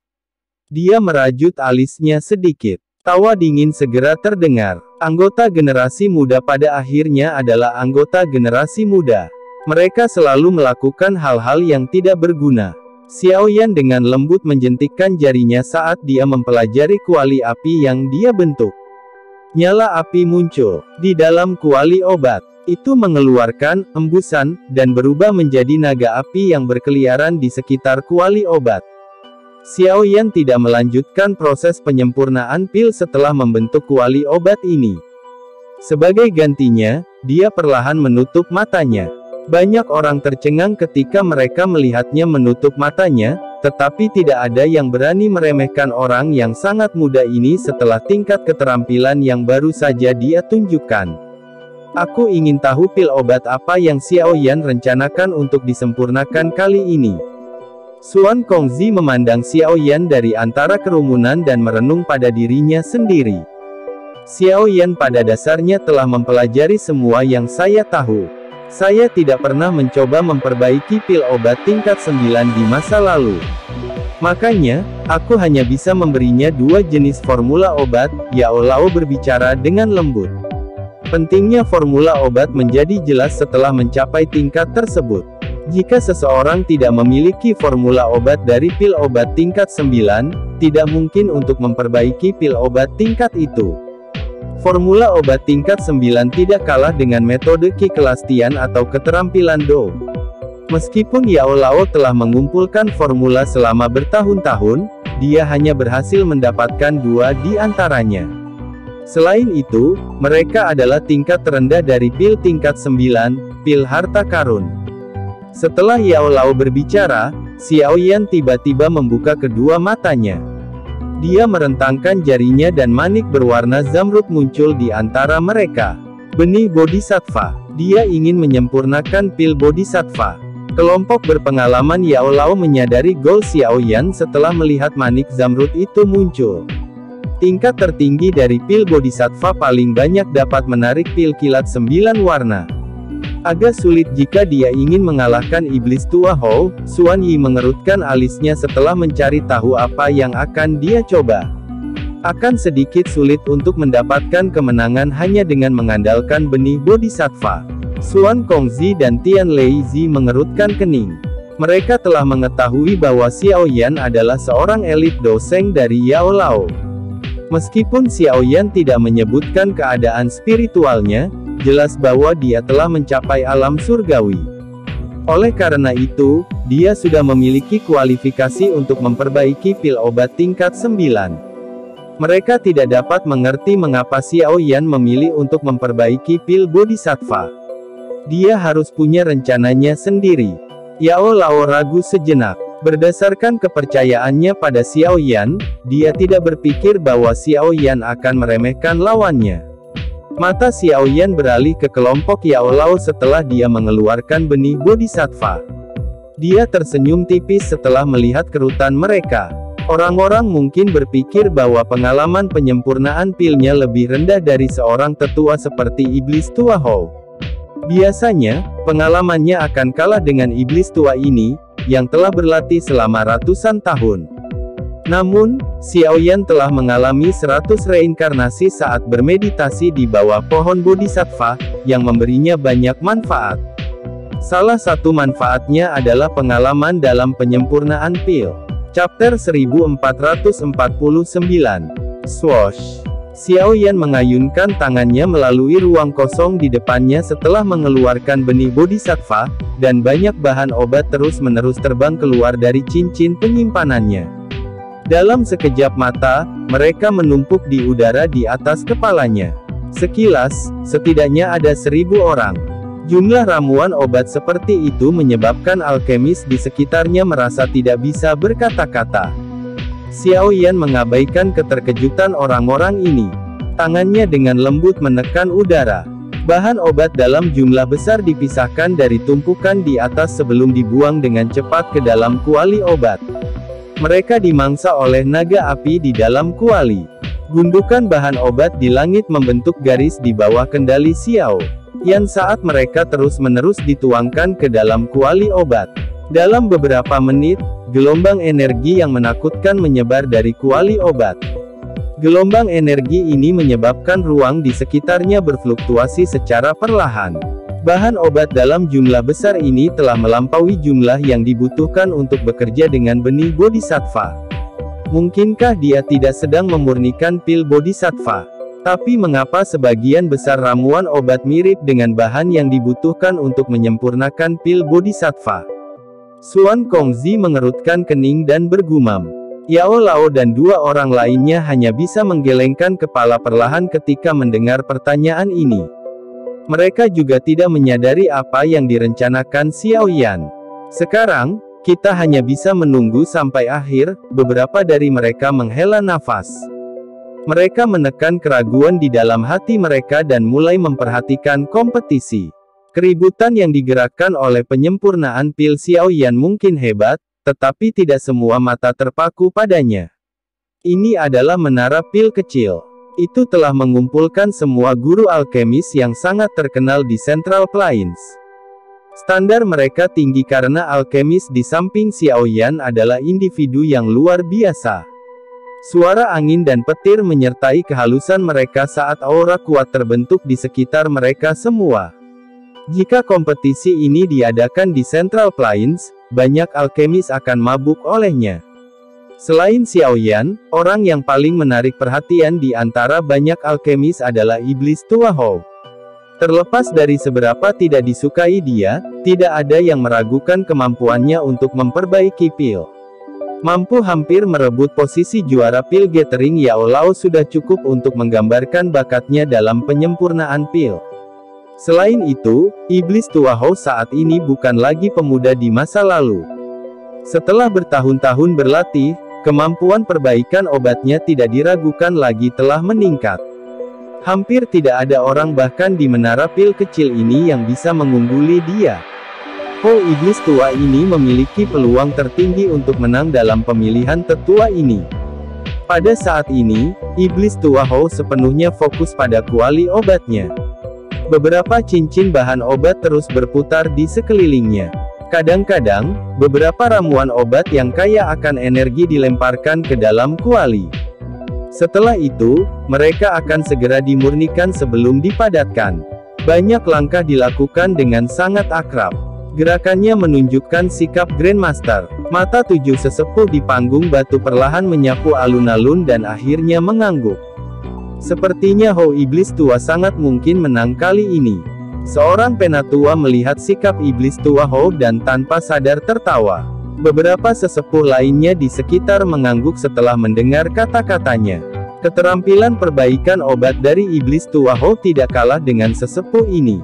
Dia merajut alisnya sedikit. Tawa dingin segera terdengar. Anggota generasi muda pada akhirnya adalah anggota generasi muda. Mereka selalu melakukan hal-hal yang tidak berguna. Xiaoyan dengan lembut menjentikkan jarinya saat dia mempelajari kuali api yang dia bentuk. Nyala api muncul di dalam kuali obat. Itu mengeluarkan embusan, dan berubah menjadi naga api yang berkeliaran di sekitar kuali obat. Xiaoyan tidak melanjutkan proses penyempurnaan pil setelah membentuk kuali obat ini. Sebagai gantinya, dia perlahan menutup matanya. Banyak orang tercengang ketika mereka melihatnya menutup matanya, tetapi tidak ada yang berani meremehkan orang yang sangat muda ini setelah tingkat keterampilan yang baru saja dia tunjukkan. Aku ingin tahu pil obat apa yang Xiaoyan rencanakan untuk disempurnakan kali ini. Xuan Kongzi memandang Xiaoyan dari antara kerumunan dan merenung pada dirinya sendiri. Xiaoyan pada dasarnya telah mempelajari semua yang saya tahu. Saya tidak pernah mencoba memperbaiki pil obat tingkat 9 di masa lalu. Makanya, aku hanya bisa memberinya 2 jenis formula obat. Yao Lao berbicara dengan lembut. Pentingnya formula obat menjadi jelas setelah mencapai tingkat tersebut. Jika seseorang tidak memiliki formula obat dari pil obat tingkat 9, tidak mungkin untuk memperbaiki pil obat tingkat itu. Formula obat tingkat 9 tidak kalah dengan metode Qi kelas Tian atau keterampilan Do. Meskipun Yao Lao telah mengumpulkan formula selama bertahun-tahun, dia hanya berhasil mendapatkan 2 di antaranya. Selain itu, mereka adalah tingkat terendah dari pil tingkat 9, pil harta karun. Setelah Yao Lao berbicara, Xiaoyan tiba-tiba membuka kedua matanya. Dia merentangkan jarinya dan manik berwarna zamrud muncul di antara mereka. Benih Bodhisattva. Dia ingin menyempurnakan pil Bodhisattva. Kelompok berpengalaman Yao Lao menyadari goal Xiaoyan setelah melihat manik zamrud itu muncul. Tingkat tertinggi dari pil Bodhisattva paling banyak dapat menarik pil kilat 9 warna. Agak sulit jika dia ingin mengalahkan iblis tua Hou. Xuan Yi mengerutkan alisnya setelah mencari tahu apa yang akan dia coba. Akan sedikit sulit untuk mendapatkan kemenangan hanya dengan mengandalkan benih Bodhisattva. Xuan Kongzi dan Tian Leizi mengerutkan kening. Mereka telah mengetahui bahwa Xiaoyan adalah seorang elit doseng dari Yao Lao. Meskipun Xiaoyan tidak menyebutkan keadaan spiritualnya, jelas bahwa dia telah mencapai alam surgawi. Oleh karena itu, dia sudah memiliki kualifikasi untuk memperbaiki pil obat tingkat 9. Mereka tidak dapat mengerti mengapa Xiaoyan memilih untuk memperbaiki pil Bodhisattva. Dia harus punya rencananya sendiri. Yao Lao ragu sejenak. Berdasarkan kepercayaannya pada Xiaoyan, dia tidak berpikir bahwa Xiaoyan akan meremehkan lawannya. Mata Xiaoyan beralih ke kelompok Yao Lao setelah dia mengeluarkan benih Bodhisattva. Dia tersenyum tipis setelah melihat kerutan mereka. Orang-orang mungkin berpikir bahwa pengalaman penyempurnaan pilnya lebih rendah dari seorang tetua seperti iblis tua Hou. Biasanya, pengalamannya akan kalah dengan iblis tua ini, yang telah berlatih selama ratusan tahun. Namun, Xiaoyan telah mengalami 100 reinkarnasi saat bermeditasi di bawah pohon Bodhisattva, yang memberinya banyak manfaat. Salah satu manfaatnya adalah pengalaman dalam penyempurnaan pil. Chapter 1449. Swoosh! Xiao Yan mengayunkan tangannya melalui ruang kosong di depannya setelah mengeluarkan benih bodhisattva, dan banyak bahan obat terus-menerus terbang keluar dari cincin penyimpanannya. Dalam sekejap mata, mereka menumpuk di udara di atas kepalanya. Sekilas, setidaknya ada 1000 orang. Jumlah ramuan obat seperti itu menyebabkan alkemis di sekitarnya merasa tidak bisa berkata-kata. Xiao Yan mengabaikan keterkejutan orang-orang ini. Tangannya dengan lembut menekan udara. Bahan obat dalam jumlah besar dipisahkan dari tumpukan di atas sebelum dibuang dengan cepat ke dalam kuali obat. Mereka dimangsa oleh naga api di dalam kuali. Gundukan bahan obat di langit membentuk garis di bawah kendali Xiao Yan saat mereka terus-menerus dituangkan ke dalam kuali obat. Dalam beberapa menit, gelombang energi yang menakutkan menyebar dari kuali obat. Gelombang energi ini menyebabkan ruang di sekitarnya berfluktuasi secara perlahan. Bahan obat dalam jumlah besar ini telah melampaui jumlah yang dibutuhkan untuk bekerja dengan benih bodhisattva. Mungkinkah dia tidak sedang memurnikan pil bodhisattva? Tapi mengapa sebagian besar ramuan obat mirip dengan bahan yang dibutuhkan untuk menyempurnakan pil bodhisattva? Xuan Kongzi mengerutkan kening dan bergumam. Yao Lao dan 2 orang lainnya hanya bisa menggelengkan kepala perlahan ketika mendengar pertanyaan ini. Mereka juga tidak menyadari apa yang direncanakan Xiao Yan. Sekarang, kita hanya bisa menunggu sampai akhir. Beberapa dari mereka menghela nafas. Mereka menekan keraguan di dalam hati mereka dan mulai memperhatikan kompetisi. Keributan yang digerakkan oleh penyempurnaan pil Xiao Yan mungkin hebat, tetapi tidak semua mata terpaku padanya. Ini adalah menara pil kecil. Itu telah mengumpulkan semua guru alkemis yang sangat terkenal di Central Plains. Standar mereka tinggi karena alkemis di samping Xiao Yan adalah individu yang luar biasa. Suara angin dan petir menyertai kehalusan mereka saat aura kuat terbentuk di sekitar mereka semua. Jika kompetisi ini diadakan di Central Plains, banyak alkemis akan mabuk olehnya. Selain Xiao Yan, orang yang paling menarik perhatian di antara banyak alkemis adalah Iblis Tua Hou. Terlepas dari seberapa tidak disukai dia, tidak ada yang meragukan kemampuannya untuk memperbaiki pil. Mampu hampir merebut posisi juara pil gathering Yao Lao sudah cukup untuk menggambarkan bakatnya dalam penyempurnaan pil. Selain itu, Iblis Tua Hou saat ini bukan lagi pemuda di masa lalu. Setelah bertahun-tahun berlatih, kemampuan perbaikan obatnya tidak diragukan lagi telah meningkat. Hampir tidak ada orang bahkan di menara pil kecil ini yang bisa mengungguli dia. Hou Iblis Tua ini memiliki peluang tertinggi untuk menang dalam pemilihan tetua ini. Pada saat ini, Iblis Tua Hou sepenuhnya fokus pada kuali obatnya. Beberapa cincin bahan obat terus berputar di sekelilingnya. Kadang-kadang, beberapa ramuan obat yang kaya akan energi dilemparkan ke dalam kuali. Setelah itu, mereka akan segera dimurnikan sebelum dipadatkan. Banyak langkah dilakukan dengan sangat akrab. Gerakannya menunjukkan sikap Grandmaster. Mata 7 sesepuh di panggung batu perlahan menyapu alun-alun dan akhirnya mengangguk. Sepertinya Hou Iblis Tua sangat mungkin menang kali ini. Seorang penatua melihat sikap Iblis Tua Hou dan tanpa sadar tertawa. Beberapa sesepuh lainnya di sekitar mengangguk setelah mendengar kata-katanya. Keterampilan perbaikan obat dari Iblis Tua Hou tidak kalah dengan sesepuh ini.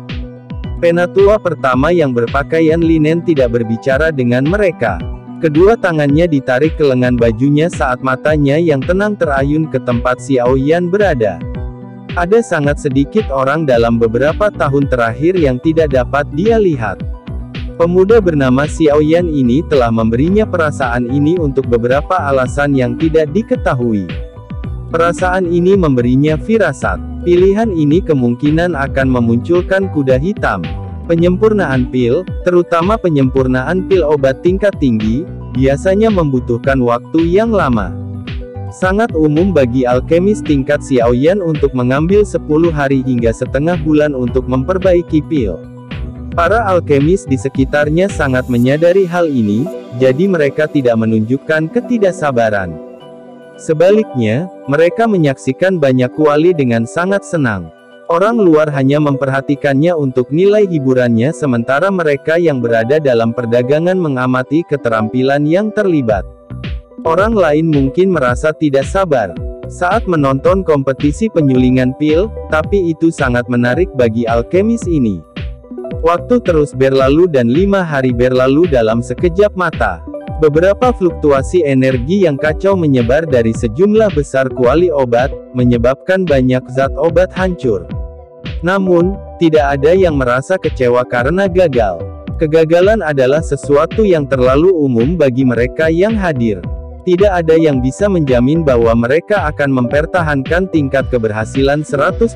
Penatua pertama yang berpakaian linen tidak berbicara dengan mereka. Kedua tangannya ditarik ke lengan bajunya saat matanya yang tenang terayun ke tempat Xiao Yan berada. Ada sangat sedikit orang dalam beberapa tahun terakhir yang tidak dapat dia lihat. Pemuda bernama Xiao Yan ini telah memberinya perasaan ini untuk beberapa alasan yang tidak diketahui. Perasaan ini memberinya firasat. Pilihan ini kemungkinan akan memunculkan kuda hitam. Penyempurnaan pil, terutama penyempurnaan pil obat tingkat tinggi, biasanya membutuhkan waktu yang lama. Sangat umum bagi alkemis tingkat Xiao Yan untuk mengambil 10 hari hingga setengah bulan untuk memperbaiki pil. Para alkemis di sekitarnya sangat menyadari hal ini, jadi mereka tidak menunjukkan ketidaksabaran. Sebaliknya, mereka menyaksikan banyak kuali dengan sangat senang. Orang luar hanya memperhatikannya untuk nilai hiburannya, sementara mereka yang berada dalam perdagangan mengamati keterampilan yang terlibat. Orang lain mungkin merasa tidak sabar saat menonton kompetisi penyulingan pil, tapi itu sangat menarik bagi alkemis ini. Waktu terus berlalu dan 5 hari berlalu dalam sekejap mata. Beberapa fluktuasi energi yang kacau menyebar dari sejumlah besar kuali obat, menyebabkan banyak zat obat hancur. Namun, tidak ada yang merasa kecewa karena gagal. Kegagalan adalah sesuatu yang terlalu umum bagi mereka yang hadir. Tidak ada yang bisa menjamin bahwa mereka akan mempertahankan tingkat keberhasilan 100%.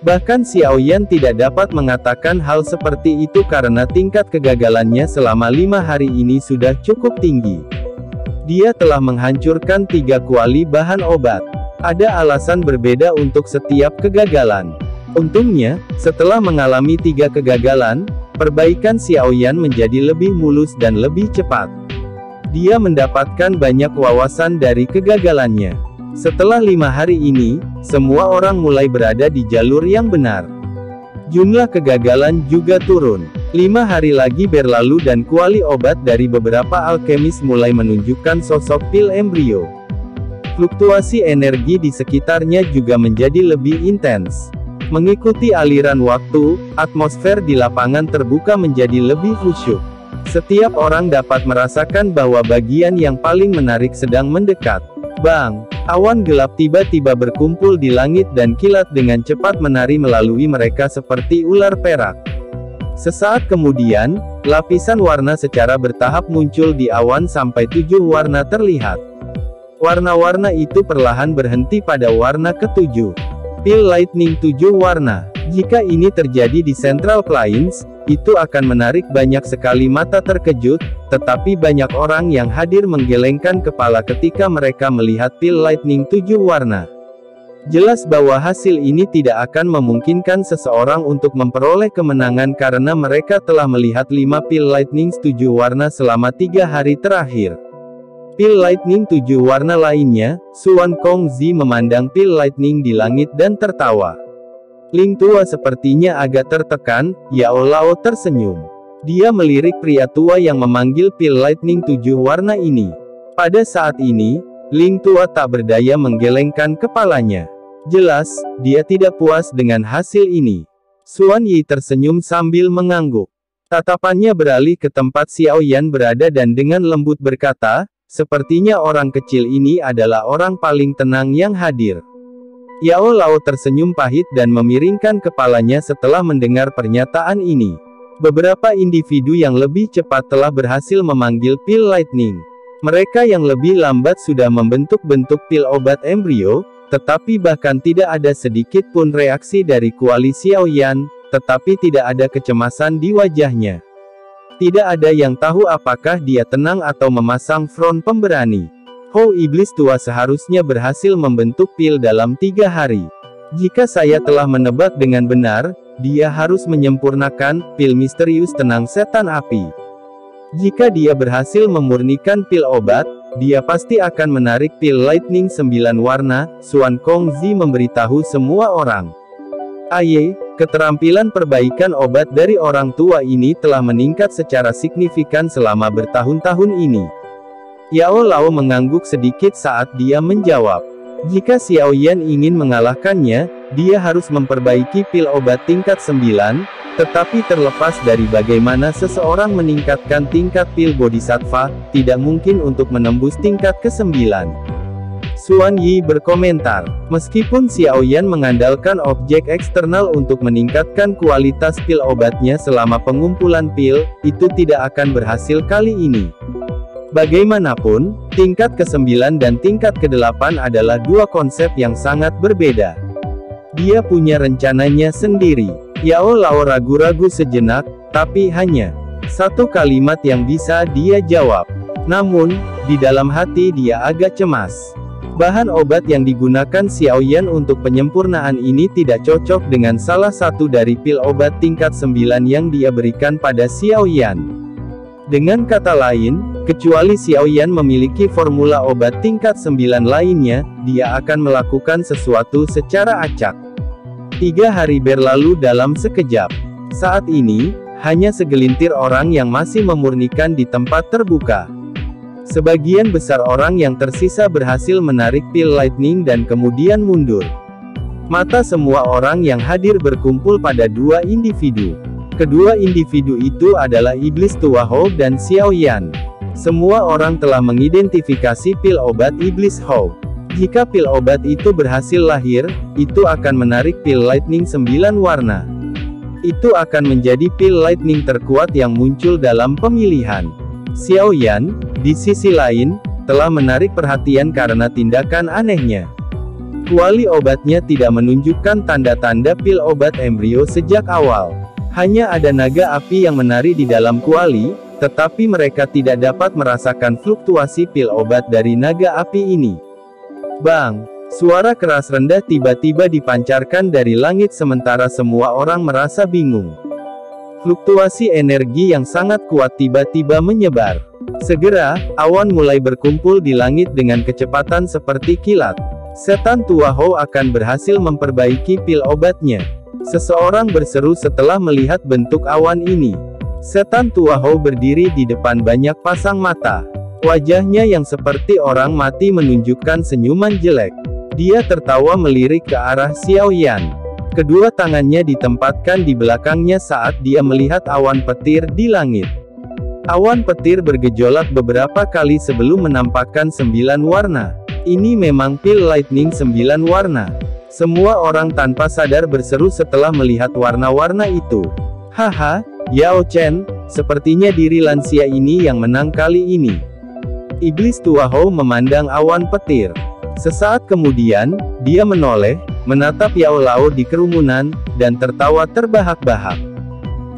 Bahkan Xiao Yan tidak dapat mengatakan hal seperti itu karena tingkat kegagalannya selama 5 hari ini sudah cukup tinggi. Dia telah menghancurkan 3 kuali bahan obat. Ada alasan berbeda untuk setiap kegagalan. Untungnya, setelah mengalami 3 kegagalan, perbaikan Xiao Yan menjadi lebih mulus dan lebih cepat. Dia mendapatkan banyak wawasan dari kegagalannya. Setelah 5 hari ini, semua orang mulai berada di jalur yang benar. Jumlah kegagalan juga turun. 5 hari lagi berlalu dan kuali obat dari beberapa alkemis mulai menunjukkan sosok pil embrio. Fluktuasi energi di sekitarnya juga menjadi lebih intens. Mengikuti aliran waktu, atmosfer di lapangan terbuka menjadi lebih khusyuk. Setiap orang dapat merasakan bahwa bagian yang paling menarik sedang mendekat. Bang! Awan gelap tiba-tiba berkumpul di langit dan kilat dengan cepat menari melalui mereka seperti ular perak. Sesaat kemudian, lapisan warna secara bertahap muncul di awan sampai 7 warna terlihat. Warna-warna itu perlahan berhenti pada warna ke-7. Pil lightning 7 warna. Jika ini terjadi di Central Plains, itu akan menarik banyak sekali mata terkejut, tetapi banyak orang yang hadir menggelengkan kepala ketika mereka melihat pil lightning 7 warna. Jelas bahwa hasil ini tidak akan memungkinkan seseorang untuk memperoleh kemenangan karena mereka telah melihat 5 pil lightning 7 warna selama 3 hari terakhir. Pil lightning 7 warna lainnya, Xuan Kongzi memandang pil lightning di langit dan tertawa. Ling tua sepertinya agak tertekan, Yao Lao tersenyum. Dia melirik pria tua yang memanggil pil lightning 7 warna ini. Pada saat ini, Ling tua tak berdaya menggelengkan kepalanya. Jelas, dia tidak puas dengan hasil ini. Xuan Yi tersenyum sambil mengangguk. Tatapannya beralih ke tempat Xiao Yan berada dan dengan lembut berkata, sepertinya orang kecil ini adalah orang paling tenang yang hadir. Yao Lao tersenyum pahit dan memiringkan kepalanya setelah mendengar pernyataan ini. Beberapa individu yang lebih cepat telah berhasil memanggil pil lightning. Mereka yang lebih lambat sudah membentuk-bentuk pil obat embrio, tetapi bahkan tidak ada sedikit pun reaksi dari kuali Xiao Yan, tetapi tidak ada kecemasan di wajahnya. Tidak ada yang tahu apakah dia tenang atau memasang front pemberani. Ho iblis tua seharusnya berhasil membentuk pil dalam 3 hari. Jika saya telah menebak dengan benar, dia harus menyempurnakan pil misterius tenang setan api. Jika dia berhasil memurnikan pil obat, dia pasti akan menarik pil lightning 9 warna, Xuan Kongzi memberitahu semua orang. Aye, keterampilan perbaikan obat dari orang tua ini telah meningkat secara signifikan selama bertahun-tahun ini. Yao Lao mengangguk sedikit saat dia menjawab. Jika Xiao Yan ingin mengalahkannya, dia harus memperbaiki pil obat tingkat 9, tetapi terlepas dari bagaimana seseorang meningkatkan tingkat pil bodhisattva, tidak mungkin untuk menembus tingkat ke-9. Xuan Yi berkomentar, meskipun Xiao Yan mengandalkan objek eksternal untuk meningkatkan kualitas pil obatnya selama pengumpulan pil, itu tidak akan berhasil kali ini. Bagaimanapun, tingkat ke-9 dan tingkat ke-8 adalah 2 konsep yang sangat berbeda. Dia punya rencananya sendiri. Yao Lao ragu-ragu sejenak, tapi hanya satu kalimat yang bisa dia jawab. Namun, di dalam hati dia agak cemas. Bahan obat yang digunakan Xiao Yan untuk penyempurnaan ini tidak cocok dengan salah satu dari pil obat tingkat 9 yang dia berikan pada Xiao Yan. Dengan kata lain, Kecuali Xiaoyan memiliki formula obat tingkat 9 lainnya, dia akan melakukan sesuatu secara acak. 3 hari berlalu dalam sekejap. Saat ini, hanya segelintir orang yang masih memurnikan di tempat terbuka. Sebagian besar orang yang tersisa berhasil menarik pil lightning dan kemudian mundur. Mata semua orang yang hadir berkumpul pada 2 individu. Kedua individu itu adalah Iblis Tua Hou dan Xiaoyan. Semua orang telah mengidentifikasi pil obat Iblis Hou. Jika pil obat itu berhasil lahir, itu akan menarik pil lightning 9 warna. Itu akan menjadi pil lightning terkuat yang muncul dalam pemilihan. Xiaoyan, di sisi lain, telah menarik perhatian karena tindakan anehnya. Kuali obatnya tidak menunjukkan tanda-tanda pil obat embrio sejak awal. Hanya ada naga api yang menari di dalam kuali, tetapi mereka tidak dapat merasakan fluktuasi pil obat dari naga api ini. Bang! Suara keras rendah tiba-tiba dipancarkan dari langit sementara semua orang merasa bingung. Fluktuasi energi yang sangat kuat tiba-tiba menyebar. Segera, awan mulai berkumpul di langit dengan kecepatan seperti kilat. Setan Tua Hou akan berhasil memperbaiki pil obatnya. Seseorang berseru setelah melihat bentuk awan ini. Setan Tua Hou berdiri di depan banyak pasang mata. Wajahnya yang seperti orang mati menunjukkan senyuman jelek. Dia tertawa melirik ke arah Xiaoyan. Kedua tangannya ditempatkan di belakangnya saat dia melihat awan petir di langit. Awan petir bergejolak beberapa kali sebelum menampakkan 9 warna. Ini memang pil lightning 9 warna. Semua orang tanpa sadar berseru setelah melihat warna-warna itu. Haha, Yao Chen, sepertinya diri lansia ini yang menang kali ini. Iblis Tua Hou memandang awan petir. Sesaat kemudian, dia menoleh, menatap Yao Lao di kerumunan, dan tertawa terbahak-bahak.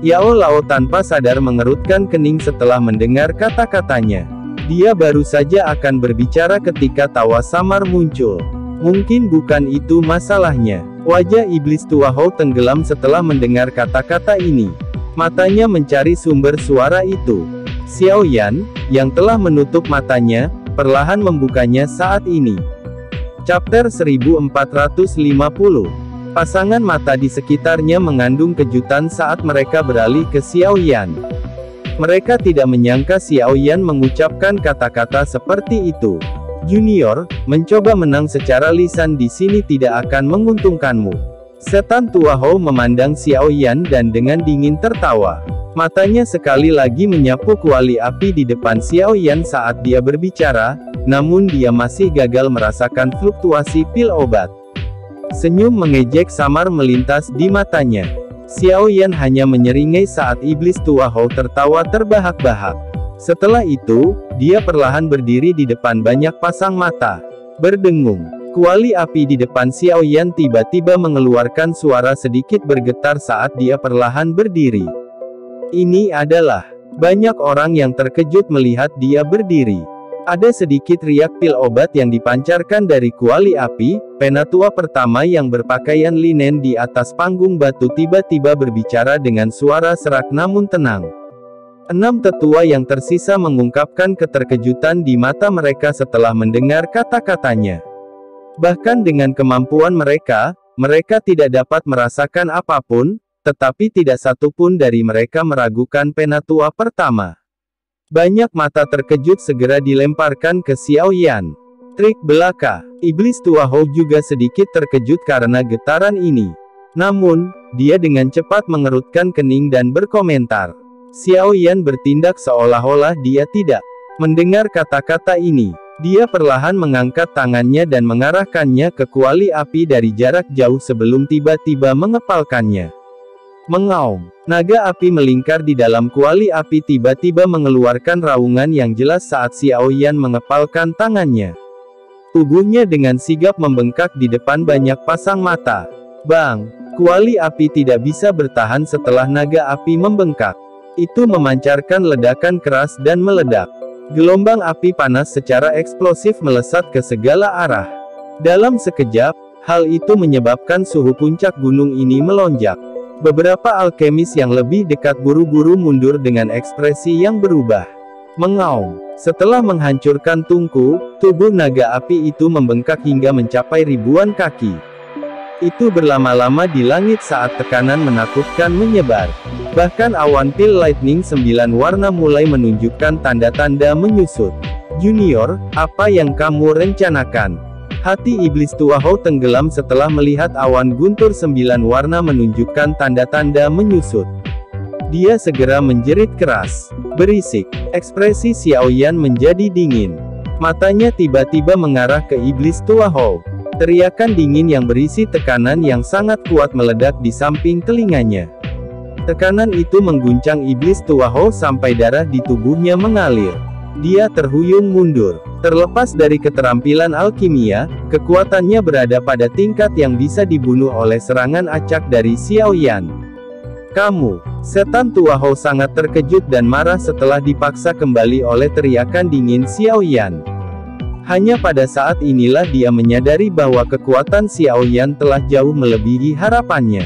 Yao Lao tanpa sadar mengerutkan kening setelah mendengar kata-katanya. Dia baru saja akan berbicara ketika tawa samar muncul. Mungkin bukan itu masalahnya. Wajah Iblis Tua Hou tenggelam setelah mendengar kata-kata ini. Matanya mencari sumber suara itu. Xiaoyan, yang telah menutup matanya, perlahan membukanya saat ini. Chapter 1450. Pasangan mata di sekitarnya mengandung kejutan saat mereka beralih ke Xiaoyan. Mereka tidak menyangka Xiaoyan mengucapkan kata-kata seperti itu. Junior, mencoba menang secara lisan di sini tidak akan menguntungkanmu. Setan Tua Hou memandang Xiaoyan dan dengan dingin tertawa. Matanya sekali lagi menyapu kuali api di depan Xiaoyan saat dia berbicara, namun dia masih gagal merasakan fluktuasi pil obat. Senyum mengejek samar melintas di matanya. Xiaoyan hanya menyeringai saat Iblis Tua Hou tertawa terbahak-bahak. Setelah itu, dia perlahan berdiri di depan banyak pasang mata. Berdengung. Kuali api di depan Xiaoyan tiba-tiba mengeluarkan suara sedikit bergetar saat dia perlahan berdiri. Ini adalah banyak orang yang terkejut melihat dia berdiri. Ada sedikit riak pil obat yang dipancarkan dari kuali api. Penatua pertama yang berpakaian linen di atas panggung batu tiba-tiba berbicara dengan suara serak namun tenang. 6 tetua yang tersisa mengungkapkan keterkejutan di mata mereka setelah mendengar kata-katanya. Bahkan dengan kemampuan mereka, mereka tidak dapat merasakan apapun, tetapi tidak satu pun dari mereka meragukan penatua pertama. Banyak mata terkejut segera dilemparkan ke Xiaoyan. Trik belaka. Iblis Tua Hou juga sedikit terkejut karena getaran ini. Namun, dia dengan cepat mengerutkan kening dan berkomentar. Xiaoyan bertindak seolah-olah dia tidak mendengar kata-kata ini. Dia perlahan mengangkat tangannya dan mengarahkannya ke kuali api dari jarak jauh sebelum tiba-tiba mengepalkannya. Mengaum. Naga api melingkar di dalam kuali api tiba-tiba mengeluarkan raungan yang jelas saat Xiaoyan mengepalkan tangannya. Tubuhnya dengan sigap membengkak di depan banyak pasang mata. Bang! Kuali api tidak bisa bertahan setelah naga api membengkak. Itu memancarkan ledakan keras dan meledak. Gelombang api panas secara eksplosif melesat ke segala arah. Dalam sekejap, hal itu menyebabkan suhu puncak gunung ini melonjak. Beberapa alkemis yang lebih dekat buru-buru mundur dengan ekspresi yang berubah. Mengaum. Setelah menghancurkan tungku, tubuh naga api itu membengkak hingga mencapai ribuan kaki. Itu berlama-lama di langit saat tekanan menakutkan menyebar. Bahkan awan pil lightning 9 warna mulai menunjukkan tanda-tanda menyusut. Junior, apa yang kamu rencanakan? Hati iblis tua Hou tenggelam setelah melihat awan guntur 9 warna menunjukkan tanda-tanda menyusut. Dia segera menjerit keras. Berisik. Ekspresi Xiao Yan menjadi dingin. Matanya tiba-tiba mengarah ke iblis tua Hou. Teriakan dingin yang berisi tekanan yang sangat kuat meledak di samping telinganya. Tekanan itu mengguncang iblis tua Hou sampai darah di tubuhnya mengalir. Dia terhuyung mundur. Terlepas dari keterampilan alkimia, kekuatannya berada pada tingkat yang bisa dibunuh oleh serangan acak dari Xiao Yan. Kamu, setan tua Hou sangat terkejut dan marah setelah dipaksa kembali oleh teriakan dingin Xiao Yan. Hanya pada saat inilah dia menyadari bahwa kekuatan Xiao Yan telah jauh melebihi harapannya.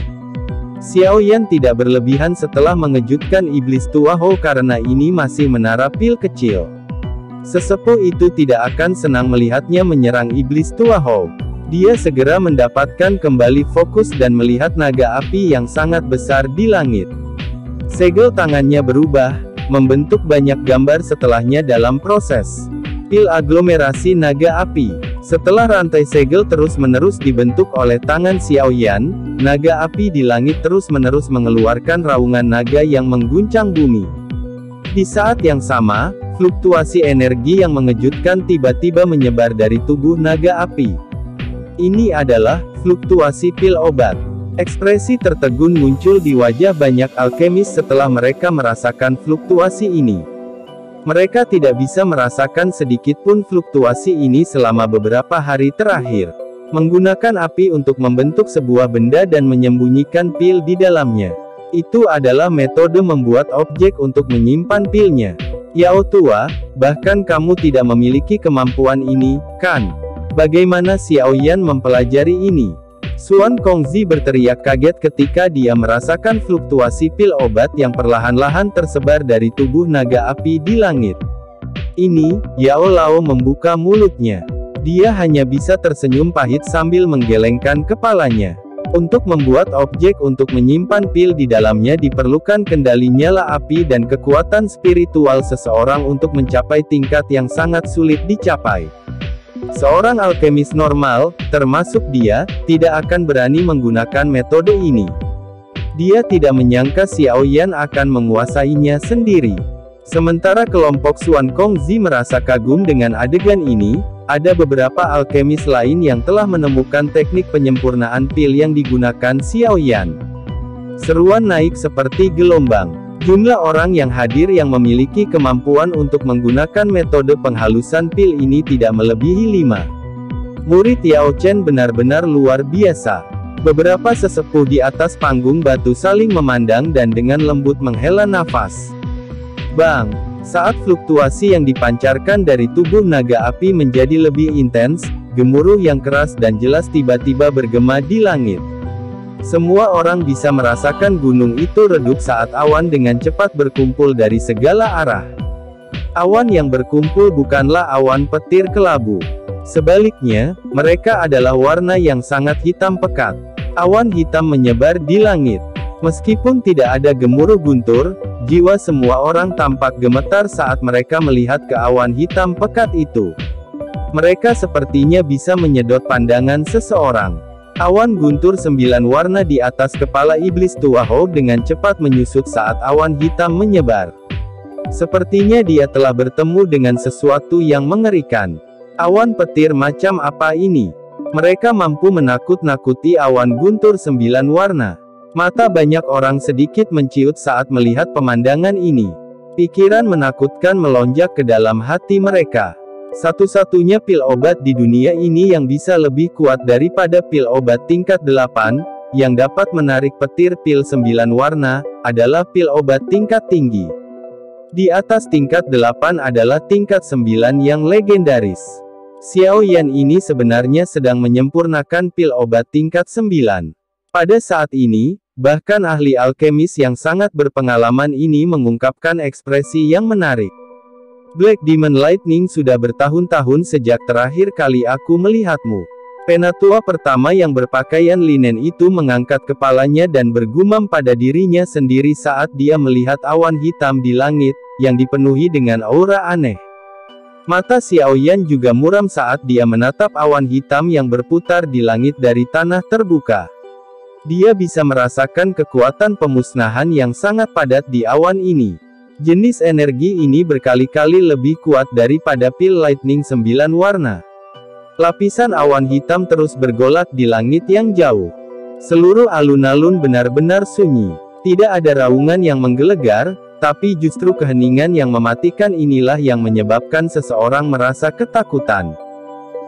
Xiao Yan tidak berlebihan setelah mengejutkan iblis tua Hou karena ini masih menara pil kecil. Sesepuh itu tidak akan senang melihatnya menyerang iblis tua Hou. Dia segera mendapatkan kembali fokus dan melihat naga api yang sangat besar di langit. Segel tangannya berubah, membentuk banyak gambar setelahnya dalam proses pil aglomerasi naga api. Setelah rantai segel terus-menerus dibentuk oleh tangan Xiao Yan, naga api di langit terus-menerus mengeluarkan raungan naga yang mengguncang bumi. Di saat yang sama, fluktuasi energi yang mengejutkan tiba-tiba menyebar dari tubuh naga api. Ini adalah fluktuasi pil obat. Ekspresi tertegun muncul di wajah banyak alkemis setelah mereka merasakan fluktuasi ini. Mereka tidak bisa merasakan sedikit pun fluktuasi ini selama beberapa hari terakhir. Menggunakan api untuk membentuk sebuah benda dan menyembunyikan pil di dalamnya. Itu adalah metode membuat objek untuk menyimpan pilnya. Yao tua, bahkan kamu tidak memiliki kemampuan ini, kan? Bagaimana Xiao Yan mempelajari ini? Xuan Kongzi berteriak kaget ketika dia merasakan fluktuasi pil obat yang perlahan-lahan tersebar dari tubuh naga api di langit. Ini, Yao Lao membuka mulutnya. Dia hanya bisa tersenyum pahit sambil menggelengkan kepalanya. Untuk membuat objek untuk menyimpan pil di dalamnya diperlukan kendali nyala api dan kekuatan spiritual seseorang untuk mencapai tingkat yang sangat sulit dicapai. Seorang alkemis normal, termasuk dia, tidak akan berani menggunakan metode ini. Dia tidak menyangka Xiao Yan akan menguasainya sendiri. Sementara kelompok Xuan Kongzi merasa kagum dengan adegan ini, ada beberapa alkemis lain yang telah menemukan teknik penyempurnaan pil yang digunakan Xiao Yan. Seruan naik seperti gelombang. Jumlah orang yang hadir yang memiliki kemampuan untuk menggunakan metode penghalusan pil ini tidak melebihi 5. Murid Yao Chen benar-benar luar biasa. Beberapa sesepuh di atas panggung batu saling memandang dan dengan lembut menghela nafas. Bang! Saat fluktuasi yang dipancarkan dari tubuh naga api menjadi lebih intens, gemuruh yang keras dan jelas tiba-tiba bergema di langit. Semua orang bisa merasakan gunung itu redup saat awan dengan cepat berkumpul dari segala arah. Awan yang berkumpul bukanlah awan petir kelabu. Sebaliknya, mereka adalah warna yang sangat hitam pekat. Awan hitam menyebar di langit. Meskipun tidak ada gemuruh guntur, jiwa semua orang tampak gemetar saat mereka melihat ke awan hitam pekat itu. Mereka sepertinya bisa menyedot pandangan seseorang. Awan guntur 9 warna di atas kepala iblis tua Hou dengan cepat menyusut saat awan hitam menyebar. Sepertinya dia telah bertemu dengan sesuatu yang mengerikan. Awan petir macam apa ini? Mereka mampu menakut-nakuti awan guntur 9 warna. Mata banyak orang sedikit menciut saat melihat pemandangan ini. Pikiran menakutkan melonjak ke dalam hati mereka. Satu-satunya pil obat di dunia ini yang bisa lebih kuat daripada pil obat tingkat 8, yang dapat menarik petir pil 9 warna, adalah pil obat tingkat tinggi. Di atas tingkat 8 adalah tingkat 9 yang legendaris. Xiao Yan ini sebenarnya sedang menyempurnakan pil obat tingkat 9. Pada saat ini, bahkan ahli alkemis yang sangat berpengalaman ini mengungkapkan ekspresi yang menarik. Black Demon Lightning sudah bertahun-tahun sejak terakhir kali aku melihatmu. Penatua pertama yang berpakaian linen itu mengangkat kepalanya dan bergumam pada dirinya sendiri saat dia melihat awan hitam di langit, yang dipenuhi dengan aura aneh. Mata Xiao Yan juga muram saat dia menatap awan hitam yang berputar di langit dari tanah terbuka. Dia bisa merasakan kekuatan pemusnahan yang sangat padat di awan ini. Jenis energi ini berkali-kali lebih kuat daripada pil lightning 9 warna. Lapisan awan hitam terus bergolak di langit yang jauh. Seluruh alun-alun benar-benar sunyi. Tidak ada raungan yang menggelegar, tapi justru keheningan yang mematikan inilah yang menyebabkan seseorang merasa ketakutan.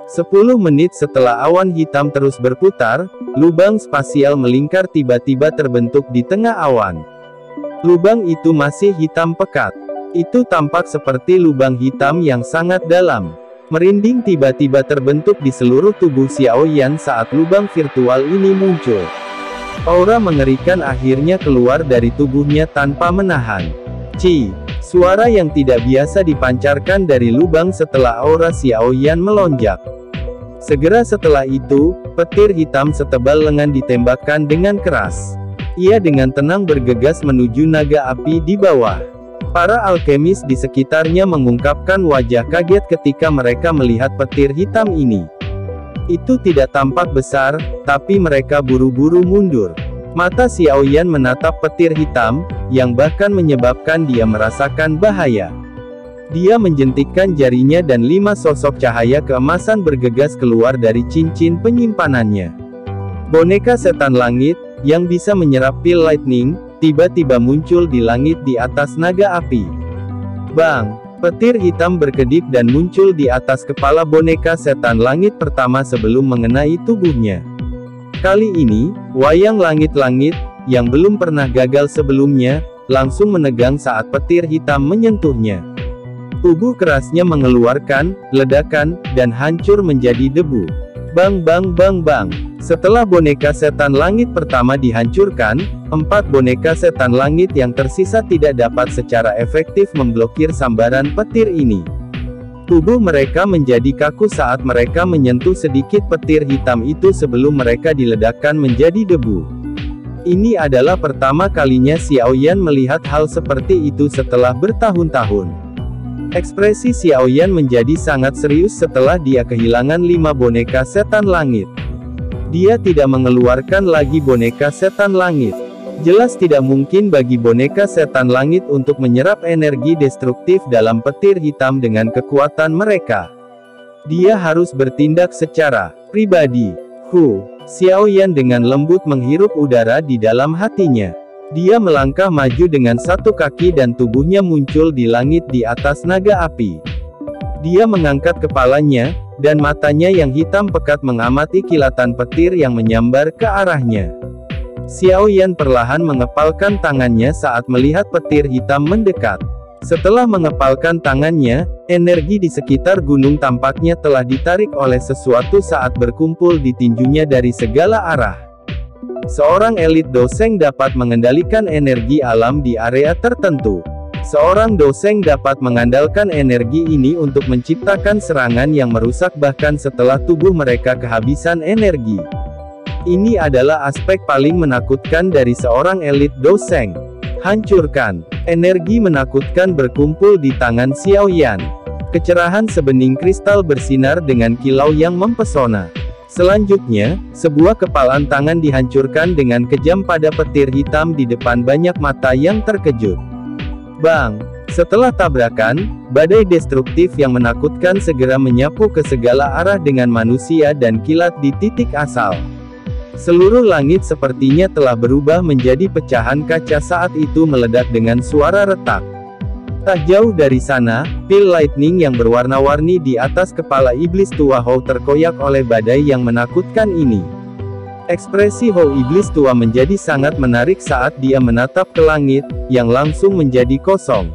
10 menit setelah awan hitam terus berputar, lubang spasial melingkar tiba-tiba terbentuk di tengah awan. Lubang itu masih hitam pekat. Itu tampak seperti lubang hitam yang sangat dalam. Merinding tiba-tiba terbentuk di seluruh tubuh Xiao Yan saat lubang virtual ini muncul. Aura mengerikan akhirnya keluar dari tubuhnya tanpa menahan. Suara yang tidak biasa dipancarkan dari lubang setelah aura Xiao Yan melonjak. Segera setelah itu, petir hitam setebal lengan ditembakkan dengan keras. Ia dengan tenang bergegas menuju naga api di bawah. Para alkemis di sekitarnya mengungkapkan wajah kaget ketika mereka melihat petir hitam ini. Itu tidak tampak besar, tapi mereka buru-buru mundur. Mata Xiao Yan menatap petir hitam, yang bahkan menyebabkan dia merasakan bahaya. Dia menjentikkan jarinya dan 5 sosok cahaya keemasan bergegas keluar dari cincin penyimpanannya. Boneka setan langit, yang bisa menyerap pil lightning, tiba-tiba muncul di langit di atas naga api. Bang! Petir hitam berkedip dan muncul di atas kepala boneka setan langit pertama sebelum mengenai tubuhnya. Kali ini, wayang langit-langit, yang belum pernah gagal sebelumnya, langsung menegang saat petir hitam menyentuhnya. Tubuh kerasnya mengeluarkan ledakan, dan hancur menjadi debu. Bang bang bang bang. Setelah boneka setan langit pertama dihancurkan, 4 boneka setan langit yang tersisa tidak dapat secara efektif memblokir sambaran petir ini. Tubuh mereka menjadi kaku saat mereka menyentuh sedikit petir hitam itu sebelum mereka diledakkan menjadi debu. Ini adalah pertama kalinya Xiao Yan melihat hal seperti itu setelah bertahun-tahun. Ekspresi Xiao Yan menjadi sangat serius setelah dia kehilangan 5 boneka setan langit. Dia tidak mengeluarkan lagi boneka setan langit. Jelas tidak mungkin bagi boneka setan langit untuk menyerap energi destruktif dalam petir hitam dengan kekuatan mereka. Dia harus bertindak secara pribadi. Xiao Yan dengan lembut menghirup udara di dalam hatinya. Dia melangkah maju dengan 1 kaki dan tubuhnya muncul di langit di atas naga api. Dia mengangkat kepalanya, dan matanya yang hitam pekat mengamati kilatan petir yang menyambar ke arahnya. Xiao Yan perlahan mengepalkan tangannya saat melihat petir hitam mendekat. Setelah mengepalkan tangannya, energi di sekitar gunung tampaknya telah ditarik oleh sesuatu saat berkumpul di tinjunya dari segala arah. Seorang elit doseng dapat mengendalikan energi alam di area tertentu. Seorang doseng dapat mengandalkan energi ini untuk menciptakan serangan yang merusak bahkan setelah tubuh mereka kehabisan energi. Ini adalah aspek paling menakutkan dari seorang elit doseng. Hancurkan. Energi menakutkan berkumpul di tangan Xiao Yan. Kecerahan sebening kristal bersinar dengan kilau yang mempesona. Selanjutnya, sebuah kepalan tangan dihancurkan dengan kejam pada petir hitam di depan banyak mata yang terkejut. Bang! Setelah tabrakan, badai destruktif yang menakutkan segera menyapu ke segala arah dengan manusia dan kilat di titik asal. Seluruh langit sepertinya telah berubah menjadi pecahan kaca saat itu meledak dengan suara retak. Tak jauh dari sana, pil lightning yang berwarna-warni di atas kepala iblis tua Hou terkoyak oleh badai yang menakutkan ini. Ekspresi Hou iblis tua menjadi sangat menarik saat dia menatap ke langit, yang langsung menjadi kosong.